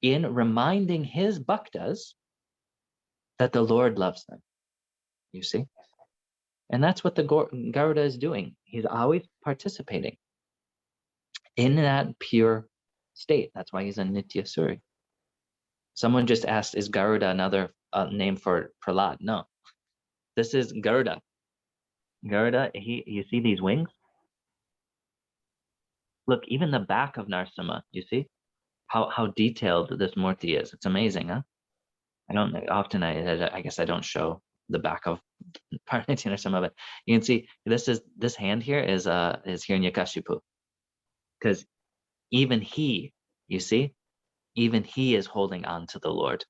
in reminding his bhaktas that the Lord loves them. You see? And that's what the Garuda is doing. He's always participating in that pure state. That's why he's a Nitya Suri. Someone just asked, is Garuda another name for Prahlad? No. This is Garuda. Garuda, you see these wings? Look, even the back of Narasimha, you see how detailed this Murti is. It's amazing, huh? I guess I don't show the back of Paranitya Narasimha, but you can see this hand here is Hiranyakashipu, because even he, you see, even he is holding on to the Lord,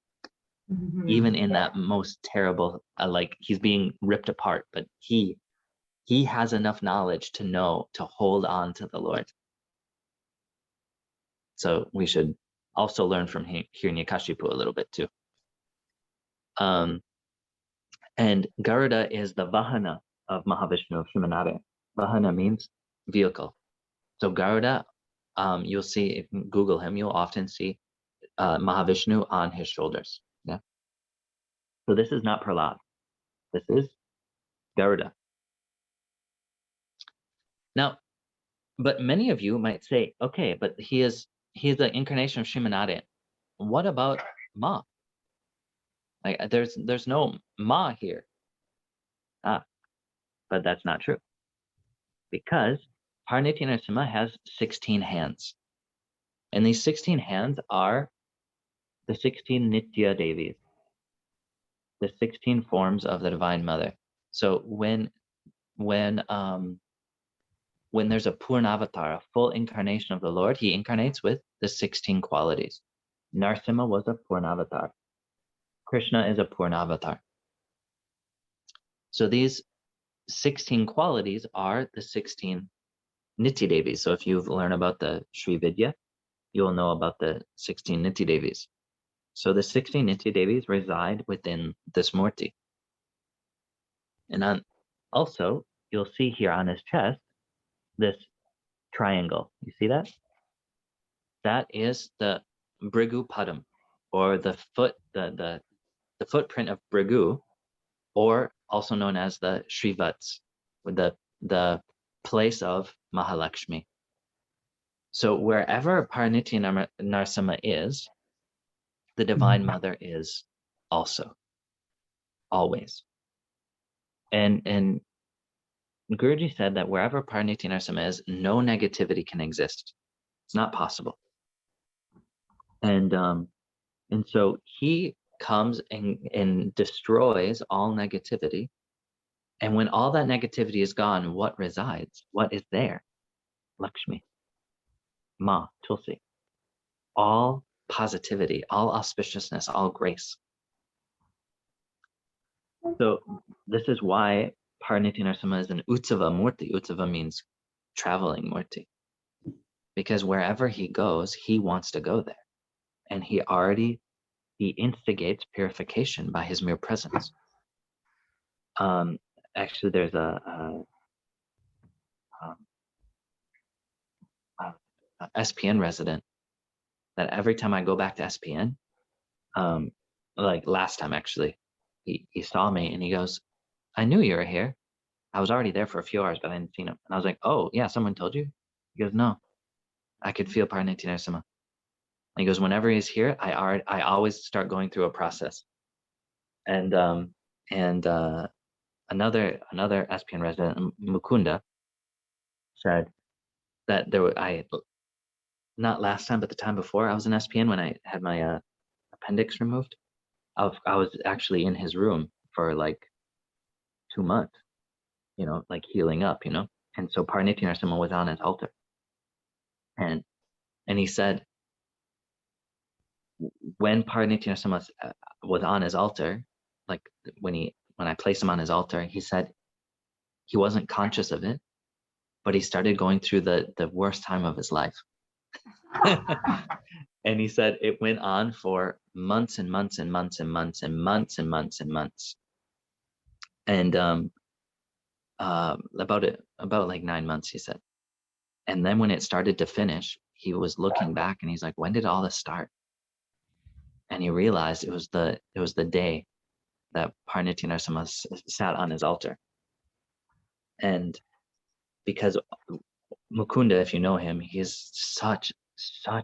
even in that most terrible, like he's being ripped apart, but he has enough knowledge to know to hold on to the Lord. So we should also learn from Hiranyakashipu a little bit too. And Garuda is the Vahana of Mahavishnu, of Srimanade. Vahana means vehicle. So Garuda, you'll see, if you Google him, you'll often see Mahavishnu on his shoulders. Yeah. So this is not Prahlad. This is Garuda. Now, but many of you might say, okay, but he is the incarnation of Srimanade. What about Ma? Like there's no Ma here. But that's not true. Because Paranitya Narasimha has 16 hands. And these 16 hands are the 16 Nitya Devis, the 16 forms of the Divine Mother. So when there's a Purnavatar, a full incarnation of the Lord, he incarnates with the 16 qualities. Narasimha was a Purnavatar. Krishna is a Purnavatar. So these 16 qualities are the 16 Nitya Devis. So if you've learned about the Sri Vidya, you will know about the 16 Nitya Devis. So the 16 Nitya Devis reside within this Murti. And also, you'll see here on his chest, this triangle. You see that? That is the Brigu Padam, or the footprint of Brigu, or also known as the Shrivats, with the place of Mahalakshmi. So wherever Paranitya Narasimha is, the Divine Mother is also, always. And Guruji said that wherever Paranitya Narasimha is, no negativity can exist. It's not possible. And so he comes and destroys all negativity. And when all that negativity is gone, what resides? What is there? Lakshmi, Ma, Tulsi. All positivity, all auspiciousness, all grace. So this is why Paranitya Narasimha is an Utsava Murti. Utsava means traveling Murti. Because wherever he goes, he wants to go there. And he instigates purification by his mere presence. Actually, there's a SPN resident that every time I go back to SPN, like last time actually, he saw me and he goes, I knew you were here. I was already there for a few hours, but I hadn't seen him. And I was like, oh yeah, someone told you? He goes, no, I could feel Paranitya Narasimha. And he goes, whenever he's here, I always start going through a process. And another SPN resident, Mukunda, said that not last time, but the time before I was in SPN when I had my appendix removed, I was actually in his room for like 2 months, like healing up, And so Paranitya Narasimha was on his altar. And he said, when Paranitya Narasimha was on his altar, like when I placed him on his altar, he said he wasn't conscious of it, but he started going through the worst time of his life. And he said it went on for months and months and months and months and months and months and months. And about like 9 months, he said. And then when it started to finish, he was looking back and he's like, when did all this start? And he realized it was the day that Paranitya Narasimha sat on his altar. And because Mukunda, if you know him, he's such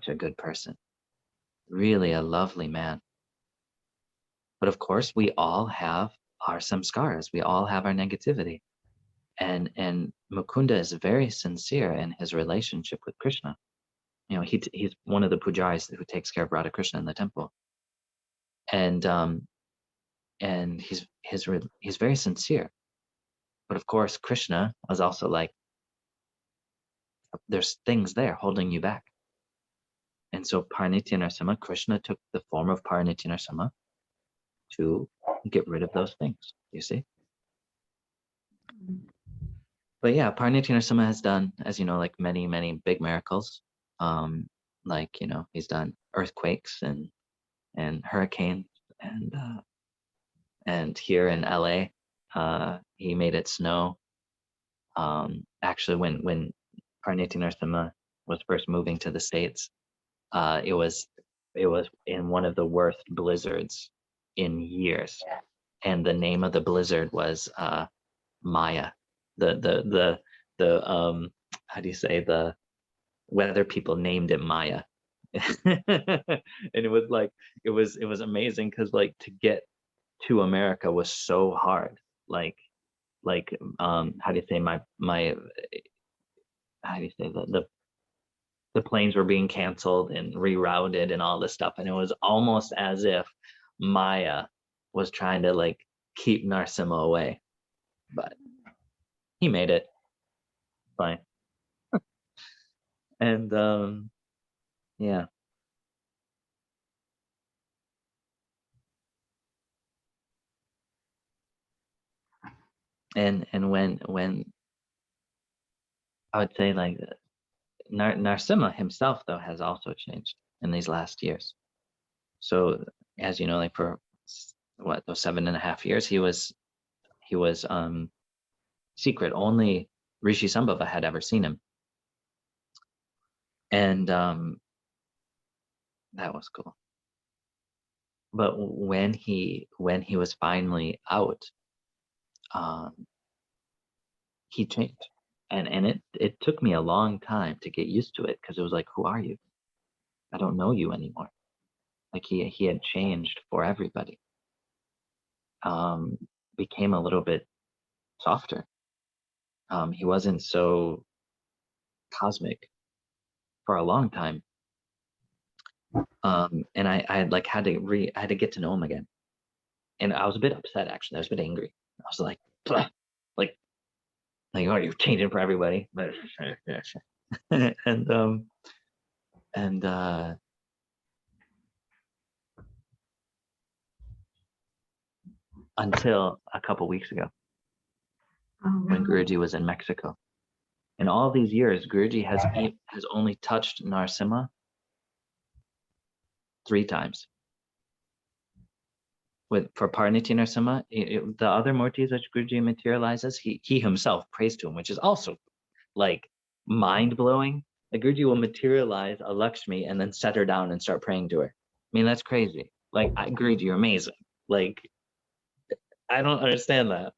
a good person. Really a lovely man. But of course, we all have our samskaras. We all have our negativity. And Mukunda is very sincere in his relationship with Krishna. He's one of the pujaris who takes care of Radha Krishna in the temple. And he's very sincere. But of course, Krishna was also like, there's things there holding you back. And so Paranitya Narasimha, Krishna took the form of Paranitya Narasimha to get rid of those things, you see? But yeah, Paranitya Narasimha has done, as you know, like many, many big miracles. Like, he's done earthquakes and hurricanes and here in LA, he made it snow. Actually, when Paranitya Narasimha was first moving to the States, it was in one of the worst blizzards in years, and the name of the blizzard was Maya. The how do you say, the weather people named it Maya. And it was like it was amazing because like to get to America was so hard. Like how do you say, my how do you say, the planes were being canceled and rerouted and all this stuff, and it was almost as if Maya was trying to like keep Narasimha away, but he made it fine. And yeah. And when I would say like Narasimha himself though has also changed in these last years. So as you know, like for what, those 7.5 years, he was secret. Only Rishi Sambhava had ever seen him. And that was cool. But when he was finally out, he changed. And it took me a long time to get used to it, because it was like, who are you? I don't know you anymore. Like he had changed for everybody. Became a little bit softer. He wasn't so cosmic for a long time. And I like had to get to know him again. And I was a bit upset, actually. I was a bit angry. I was like, "Ugh," like, oh, you're changing for everybody. But and until a couple weeks ago, when Guruji was in Mexico. In all these years, Guruji has only touched Narasimha 3 times. For Paranitya Narasimha, the other murtis which Guruji materializes, he himself prays to him, which is also like mind-blowing. Like Guruji will materialize a Lakshmi and then set her down and start praying to her. I mean, that's crazy. Like, Guruji, you're amazing. Like, I don't understand that.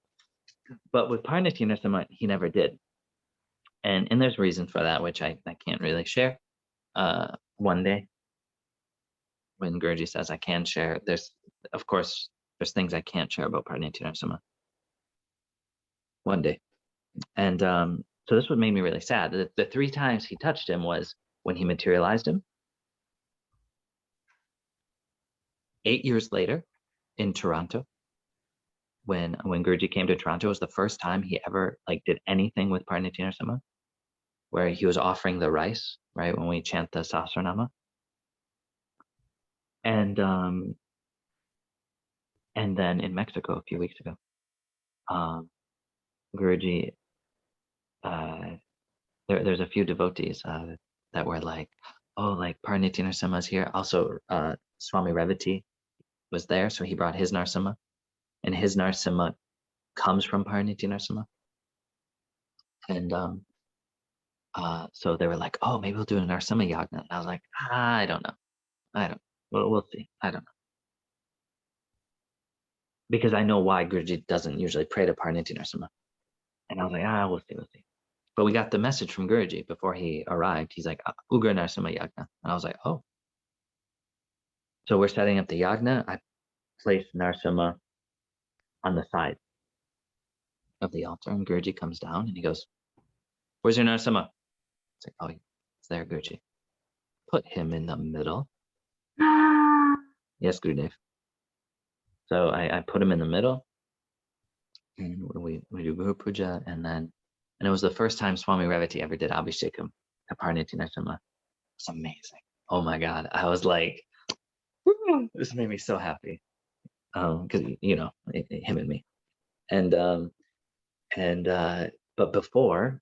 But with Paranitya Narasimha, he never did. And there's reasons for that, which I can't really share. One day, when Guruji says I can share, there's things I can't share about Paranitya Narasimha. One day. And so this what made me really sad. The 3 times he touched him was when he materialized him. 8 years later in Toronto, when Guruji came to Toronto, it was the first time he ever like did anything with Paranitya Narasimha, where he was offering the rice, right, when we chant the Sahasranama. And then in Mexico a few weeks ago, Guruji, there's a few devotees that were like, oh, like Paranitya Narasimha's here. Also, Swami Revati was there, so he brought his Narasimha, and his Narasimha comes from Paranitya Narasimha. And so they were like, oh, maybe we'll do a Narasimha Yagna. And I was like, I don't know. We'll see. I don't know. Because I know why Guruji doesn't usually pray to Paranitya Narasimha. And I was like, we'll see. But we got the message from Guruji before he arrived. He's like, Ugra Narasimha Yagna. And I was like, oh. So we're setting up the Yagna. I placed Narasimha on the side of the altar, and Guruji comes down and he goes, where's your Narasimha? It's like, oh, it's there, Guruji. Put him in the middle. Yes, Gurudev. So I put him in the middle, and we do Guru Puja, and it was the first time Swami Revati ever did Abhishekam at Paranitya Narasimha. It's amazing. Oh my God. I was like, this made me so happy. Because, him and me. But before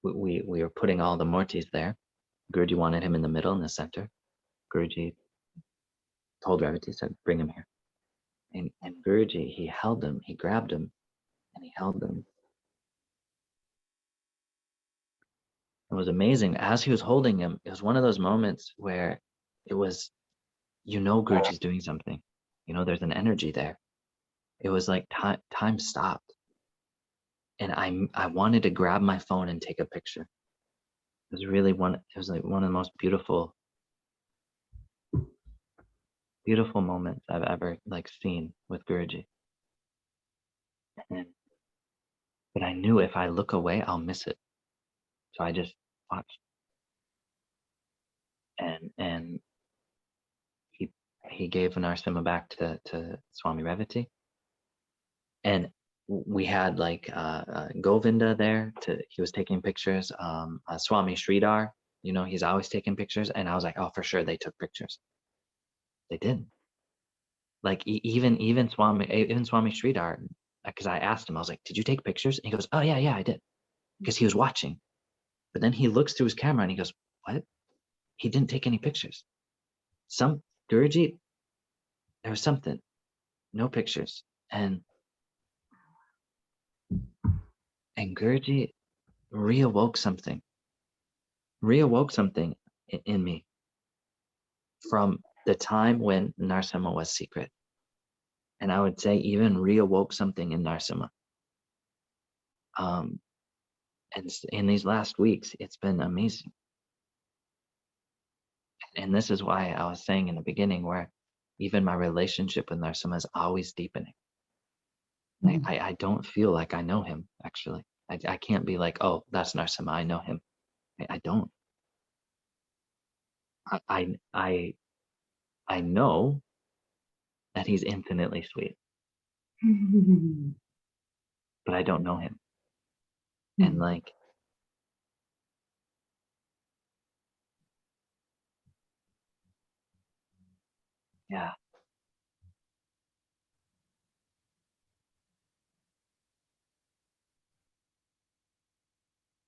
we were putting all the murtis there, Guruji wanted him in the middle, in the center. Guruji told Revati, said, bring him here. And Guruji, he held him, he grabbed him, and he held him. It was amazing. As he was holding him, it was one of those moments where it was, Guruji's doing something. There's an energy there. It was like time stopped. And I wanted to grab my phone and take a picture. It was really one of the most beautiful moments I've ever seen with Guruji. But I knew if I look away, I'll miss it. So I just watched. And he gave Narasimha back to Swami Revati. And we had Govinda there. He was taking pictures. Swami Sridhar, he's always taking pictures. And I was like, oh, for sure they took pictures. They didn't. Even Swami Sridhar, because I asked him, I was like, did you take pictures? And he goes, oh yeah, I did, because he was watching. But then he looks through his camera and he goes, what? He didn't take any pictures. Guruji, there was something, no pictures. And Guruji reawoke something in me from the time when Narasimha was secret. And I would say even reawoke something in Narasimha. And in these last weeks, it's been amazing. And this is why I was saying in the beginning, where even my relationship with Narasimha is always deepening. I don't feel like I know him, actually. I can't be like, oh, that's Narasimha, I know him. I don't. I know that he's infinitely sweet, but I don't know him. And like, yeah.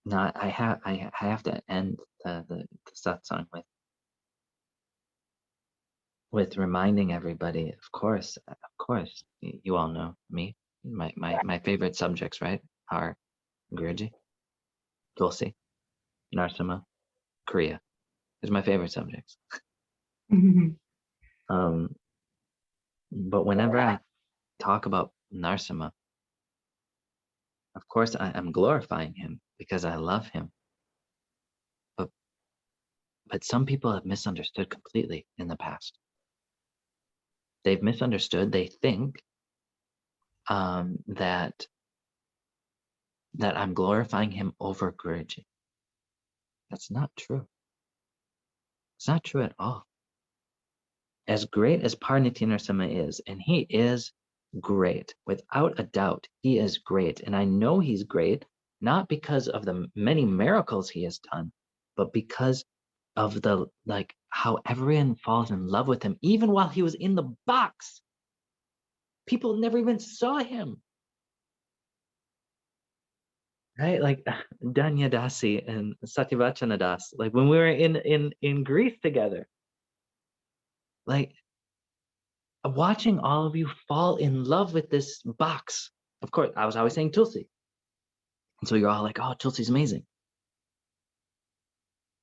No, I have to end the satsang with reminding everybody, of course, you all know me. My favorite subjects, right, are Guruji, Tulsi, Narasimha, Kriya. These are my favorite subjects. But whenever I talk about Narasimha, of course I'm glorifying him because I love him. But some people have misunderstood completely in the past. They've misunderstood. They think that I'm glorifying him over Guruji. That's not true. It's not true at all. As great as Paranitya Narasimha is, and he is great, without a doubt, he is great. And I know he's great, not because of the many miracles he has done, but because of the, like, how everyone falls in love with him, even while he was in the box. People never even saw him. Right? Like Danya Dasi and Satyavachana Das, like when we were in Greece together, like watching all of you fall in love with this box. Of course, I was always saying Tulsi. And so you're all like, oh, Tulsi's amazing.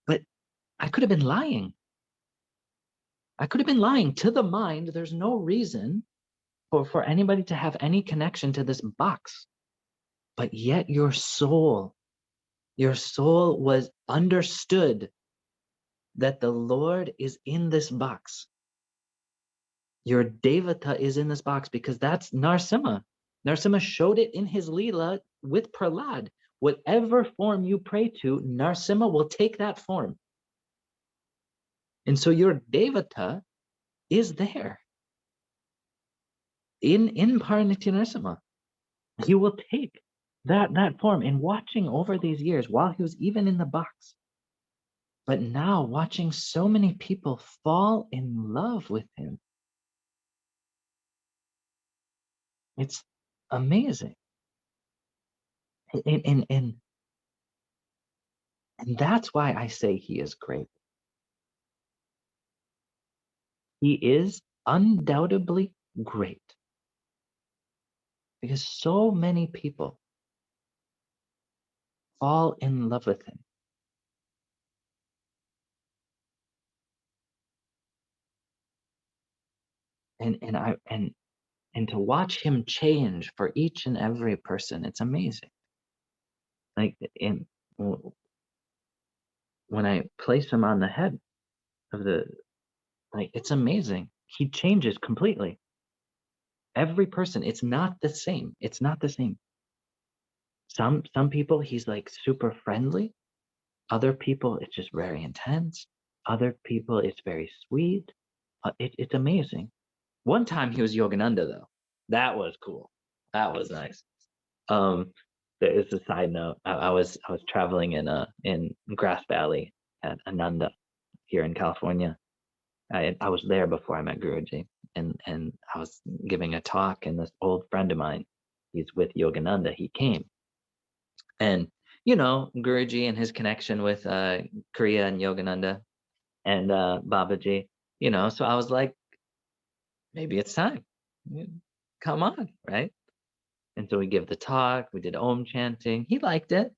But I could have been lying. I could have been lying to the mind. There's no reason for anybody to have any connection to this box. But yet your soul was understood that the Lord is in this box. Your Devata is in this box because that's Narasimha. Narasimha showed it in his Leela with Prahlad. Whatever form you pray to, Narasimha will take that form. And so your Devata is there in Paranitya Narasimha. He will take that form. And watching over these years, while he was even in the box, but now watching so many people fall in love with him, it's amazing. And that's why I say he is great. He is undoubtedly great because so many people fall in love with him. And to watch him change for each and every person, it's amazing. Like when I place him on the head of the, like, it's amazing. He changes completely. Every person, it's not the same. It's not the same. Some people, he's like super friendly. Other people, it's just very intense. Other people, it's very sweet. It's amazing. One time he was Yogananda though. That was cool. That was nice. There is a side note. I was traveling in Grass Valley at Ananda here in California. I was there before I met Guruji, and I was giving a talk, and this old friend of mine, he's with Yogananda. He came, and Guruji and his connection with Kriya and Yogananda and Babaji. So I was like, maybe it's time. Come on, right? And so we give the talk. We did Om chanting. He liked it.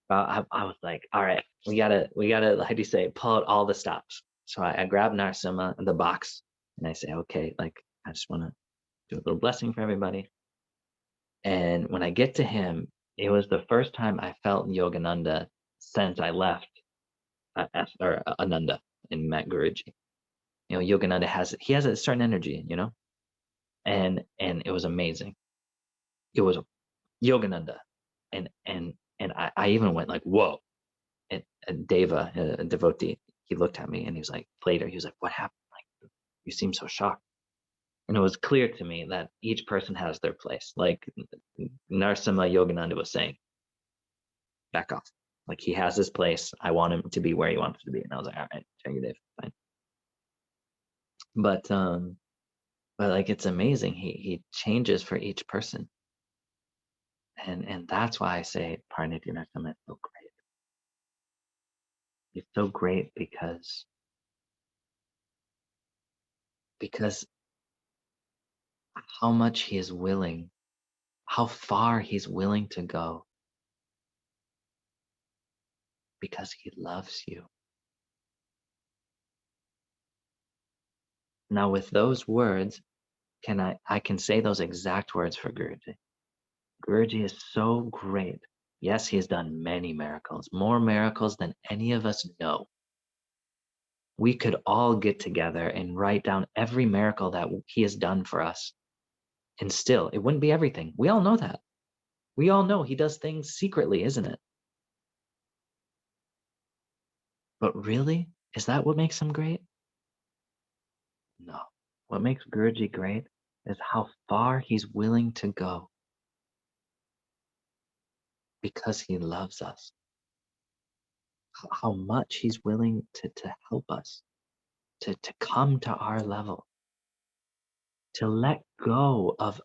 I was like, all right, we gotta, how do you say, pull out all the stops. So I grabbed Narasimha in the box and I say, okay, like, I just want to do a little blessing for everybody. And when I get to him, it was the first time I felt Yogananda since I left Ananda and met Guruji. Yogananda has a certain energy, and it was amazing. It was Yogananda. I even went like, whoa. And Deva, a devotee, he looked at me and he was like, later, he was like, what happened? Like, you seem so shocked. And it was clear to me that each person has their place. Like Narasimha Yogananda was saying, back off. Like he has his place. I want him to be where he wants to be. And I was like, all right, thank you, Dave. Fine. But like it's amazing. He changes for each person. And that's why I say Paranitya Narasimha is so great. He's so great because how much he is willing, how far he's willing to go because he loves you. Now with those words, I can say those exact words for Guruji. Guruji is so great. Yes, he has done many miracles, more miracles than any of us know. We could all get together and write down every miracle that he has done for us. And still, it wouldn't be everything. We all know that. We all know he does things secretly, isn't it? But really, is that what makes him great? No. What makes Guruji great is how far he's willing to go because he loves us. How much he's willing to help us, to come to our level, to let go of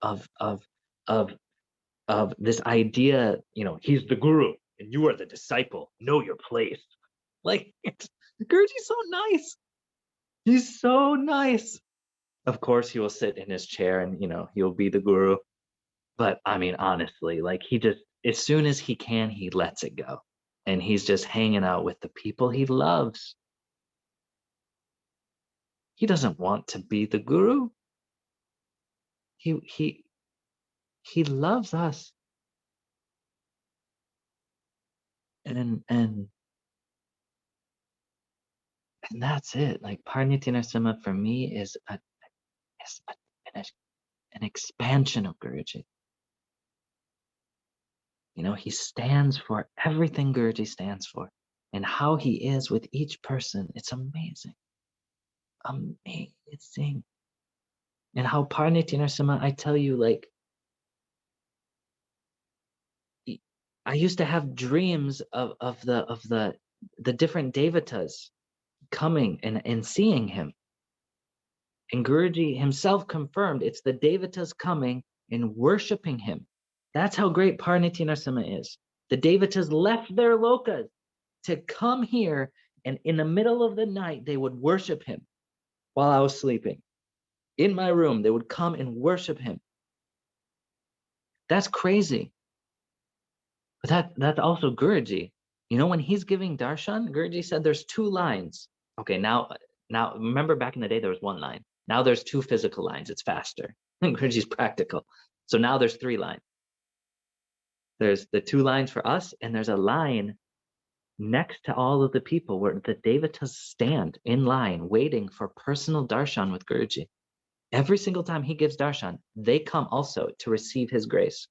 this idea, he's the guru and you are the disciple. Know your place. Like Guruji's so nice. He's so nice. Of course, he will sit in his chair and he'll be the guru. But I mean, honestly, like he just, as soon as he can, he lets it go. And he's just hanging out with the people he loves. He doesn't want to be the guru. He loves us. And that's it. Like Paranitya Narasimha for me is an expansion of Guruji. He stands for everything Guruji stands for, and how he is with each person. It's amazing. Amazing. And how Paranitya Narasimha, I tell you, like, I used to have dreams of the different devatas coming and seeing him. And Guruji himself confirmed it's the devatas coming and worshiping him. That's how great Paranitya Narasimha is. The devatas left their lokas to come here, and in the middle of the night, they would worship him while I was sleeping. In my room, they would come and worship him. That's crazy. But that's also Guruji. When he's giving darshan, Guruji said there's 2 lines. Okay, now remember back in the day there was 1 line. Now there's 2 physical lines. It's faster. Guruji's practical. So now there's 3 lines. There's the 2 lines for us, and there's a line next to all of the people where the devatas stand in line waiting for personal darshan with Guruji. Every single time he gives darshan, they come also to receive his grace.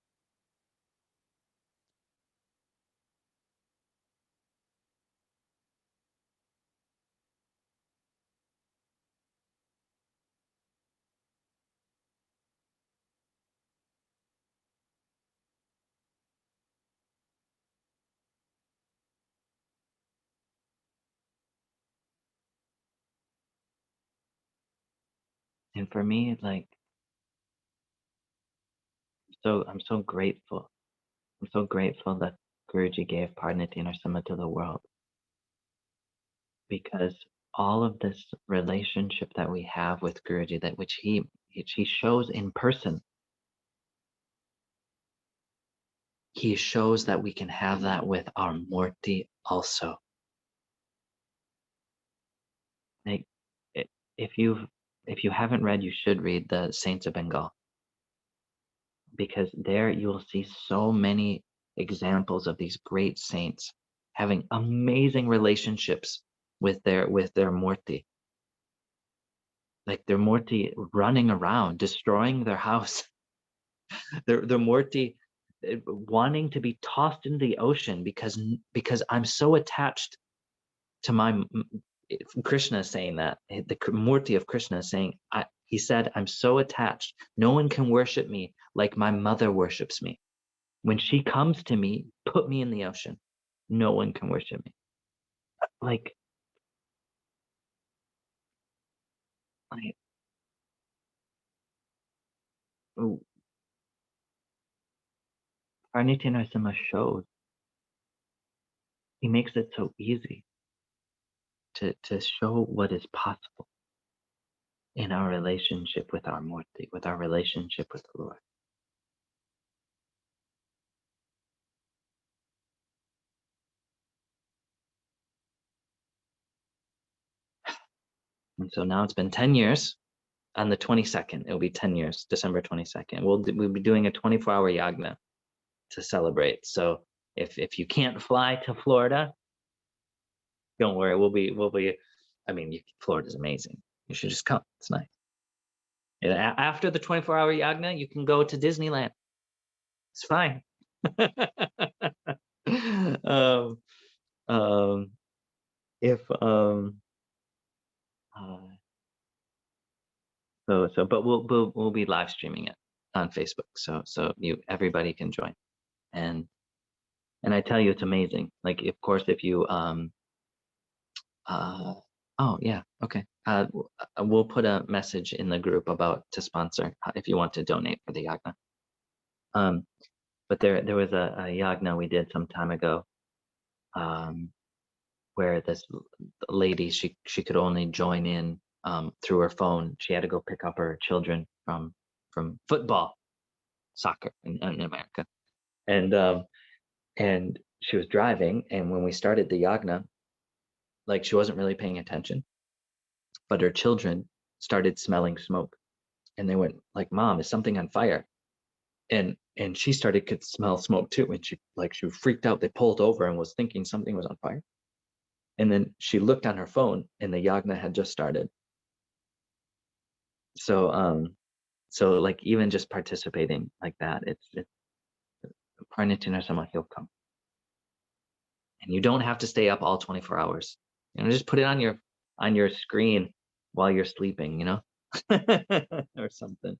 And for me, like, I'm so grateful. I'm so grateful that Guruji gave Paranitya Narasimha to the world, because all of this relationship that we have with Guruji, which he shows in person, he shows that we can have that with our Murti also. Like, if you haven't read, you should read the Saints of Bengal, because there you will see so many examples of these great saints having amazing relationships with their Murti. Like their Murti running around, destroying their house. their Murti wanting to be tossed into the ocean because I'm so attached to my Krishna is saying that the Murti of Krishna is saying, he said, I'm so attached. No one can worship me like my mother worships me. When she comes to me, put me in the ocean. No one can worship me. Like Paranitya Narasimha shows, he makes it so easy to show what is possible in our relationship with our Murti, with our relationship with the Lord. And so now it's been 10 years. On the 22nd, it'll be 10 years, December 22nd. We'll be doing a 24-hour yagna to celebrate. So if you can't fly to Florida, don't worry. We'll be. I mean, Florida's amazing. You should just come. It's nice. After the 24-hour yagna, you can go to Disneyland. It's fine. If but we'll be live streaming it on Facebook, so everybody can join, and I tell you, it's amazing. Like, of course, if you oh yeah, okay, we'll put a message in the group about to sponsor if you want to donate for the yagna. But there was a yagna we did some time ago, where this lady, she could only join in through her phone. She had to go pick up her children from football, soccer in America, and she was driving. And when we started the yagna, like, she wasn't really paying attention, but her children started smelling smoke, and they went like, "Mom, is something on fire?" And she could smell smoke too, and she freaked out. They pulled over and was thinking something was on fire. And then she looked on her phone, and the yagna had just started. So like, even just participating like that, it's Paranitya Narasimha, he'll come. And you don't have to stay up all 24 hours. Just put it on your screen while you're sleeping, or something.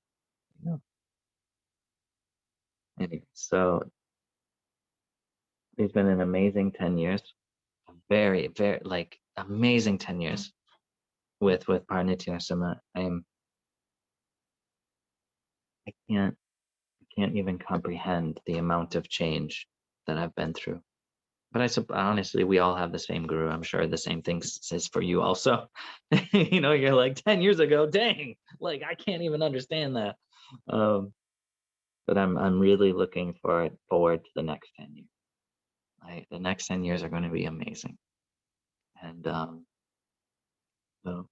Anyway, so it's been an amazing 10 years. Very, very, like, amazing 10 years with Paranitya Narasimha. I can't even comprehend the amount of change that I've been through. But honestly, we all have the same guru. I'm sure the same thing says for you also. You're like, 10 years ago, dang, like, I can't even understand that. But I'm really looking forward to the next 10 years. Like, the next 10 years are going to be amazing. And so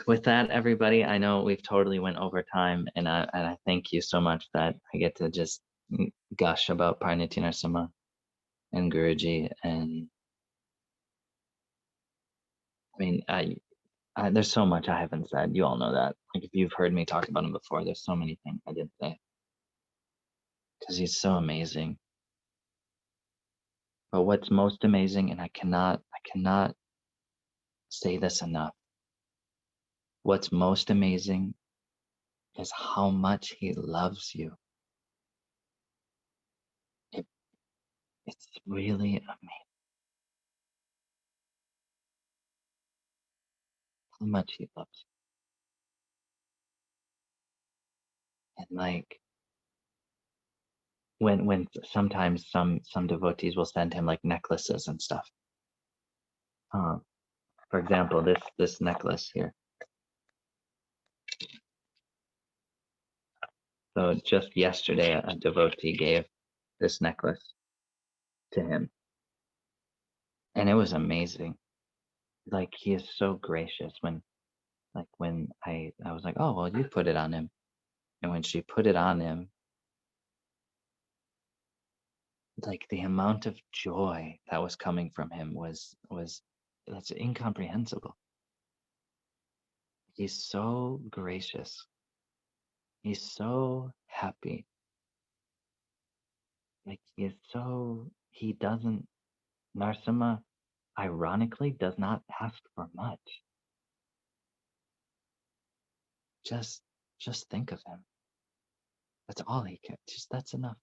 with that, everybody, I know we've totally went over time, and I thank you so much that I get to just gush about Paranitya Narasimha and Guruji. And I mean, there's so much I haven't said. You all know that. Like, if you've heard me talk about him before, there's so many things I didn't say because he's so amazing. But what's most amazing, and I cannot say this enough, what's most amazing is how much he loves you. It's really amazing how much he loves you. And like, when sometimes some devotees will send him like necklaces and stuff. For example, this necklace here. So just yesterday, a devotee gave this necklace to him, and it was amazing. Like, he is so gracious. When I was like, oh well, you put it on him, and when she put it on him, like, the amount of joy that was coming from him was that's incomprehensible. He's so gracious. He's so happy. Like he doesn't, Narasimha ironically does not ask for much. Just think of him. That's all he cares. Just that's enough.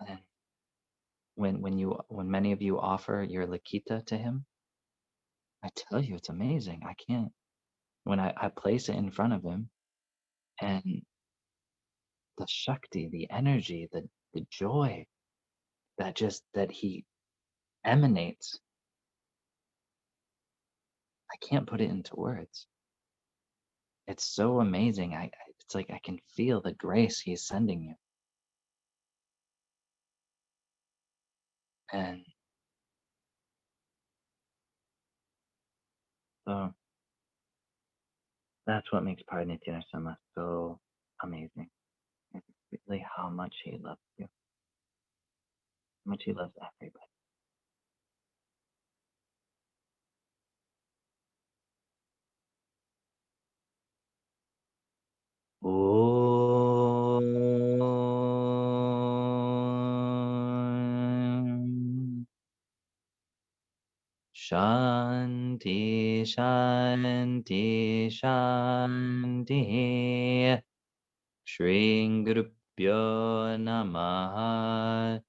And when many of you offer your Lakita to him, I tell you it's amazing. I can't when I place it in front of him and the Shakti, the energy, the joy that he emanates, I can't put it into words. It's so amazing. It's like I can feel the grace he's sending you. And so that's what makes Paranitya Narasimha so amazing. It's really how much he loves you, how much he loves everybody. Om Shanti Shanti Shanti Shri Gurubhyo Namaha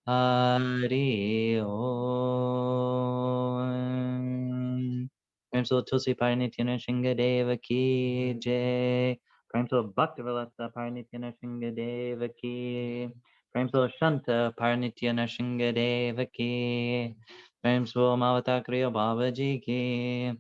Hari Om. Prem so Tulsi Paranitya Narasimha Deva Ki Jai. Prem so Bhaktivalasa Paranitya Narasimha Deva Ki. Prem so Shanta Paranitya Narasimha Deva Ki. Prem so Mavatakriya Babaji Ki.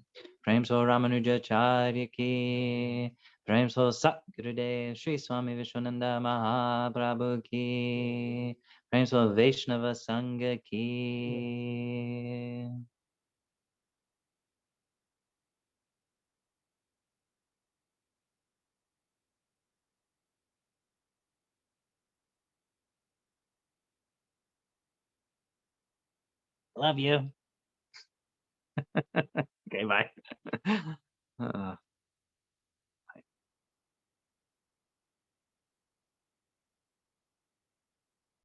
Prem so Ramanujacharya Ki. Prem so Sat Gurudev Sri Swami Vishwananda Mahaprabhu Ki. Prem so Vaishnava Sangha Ki. Love you. Okay, bye.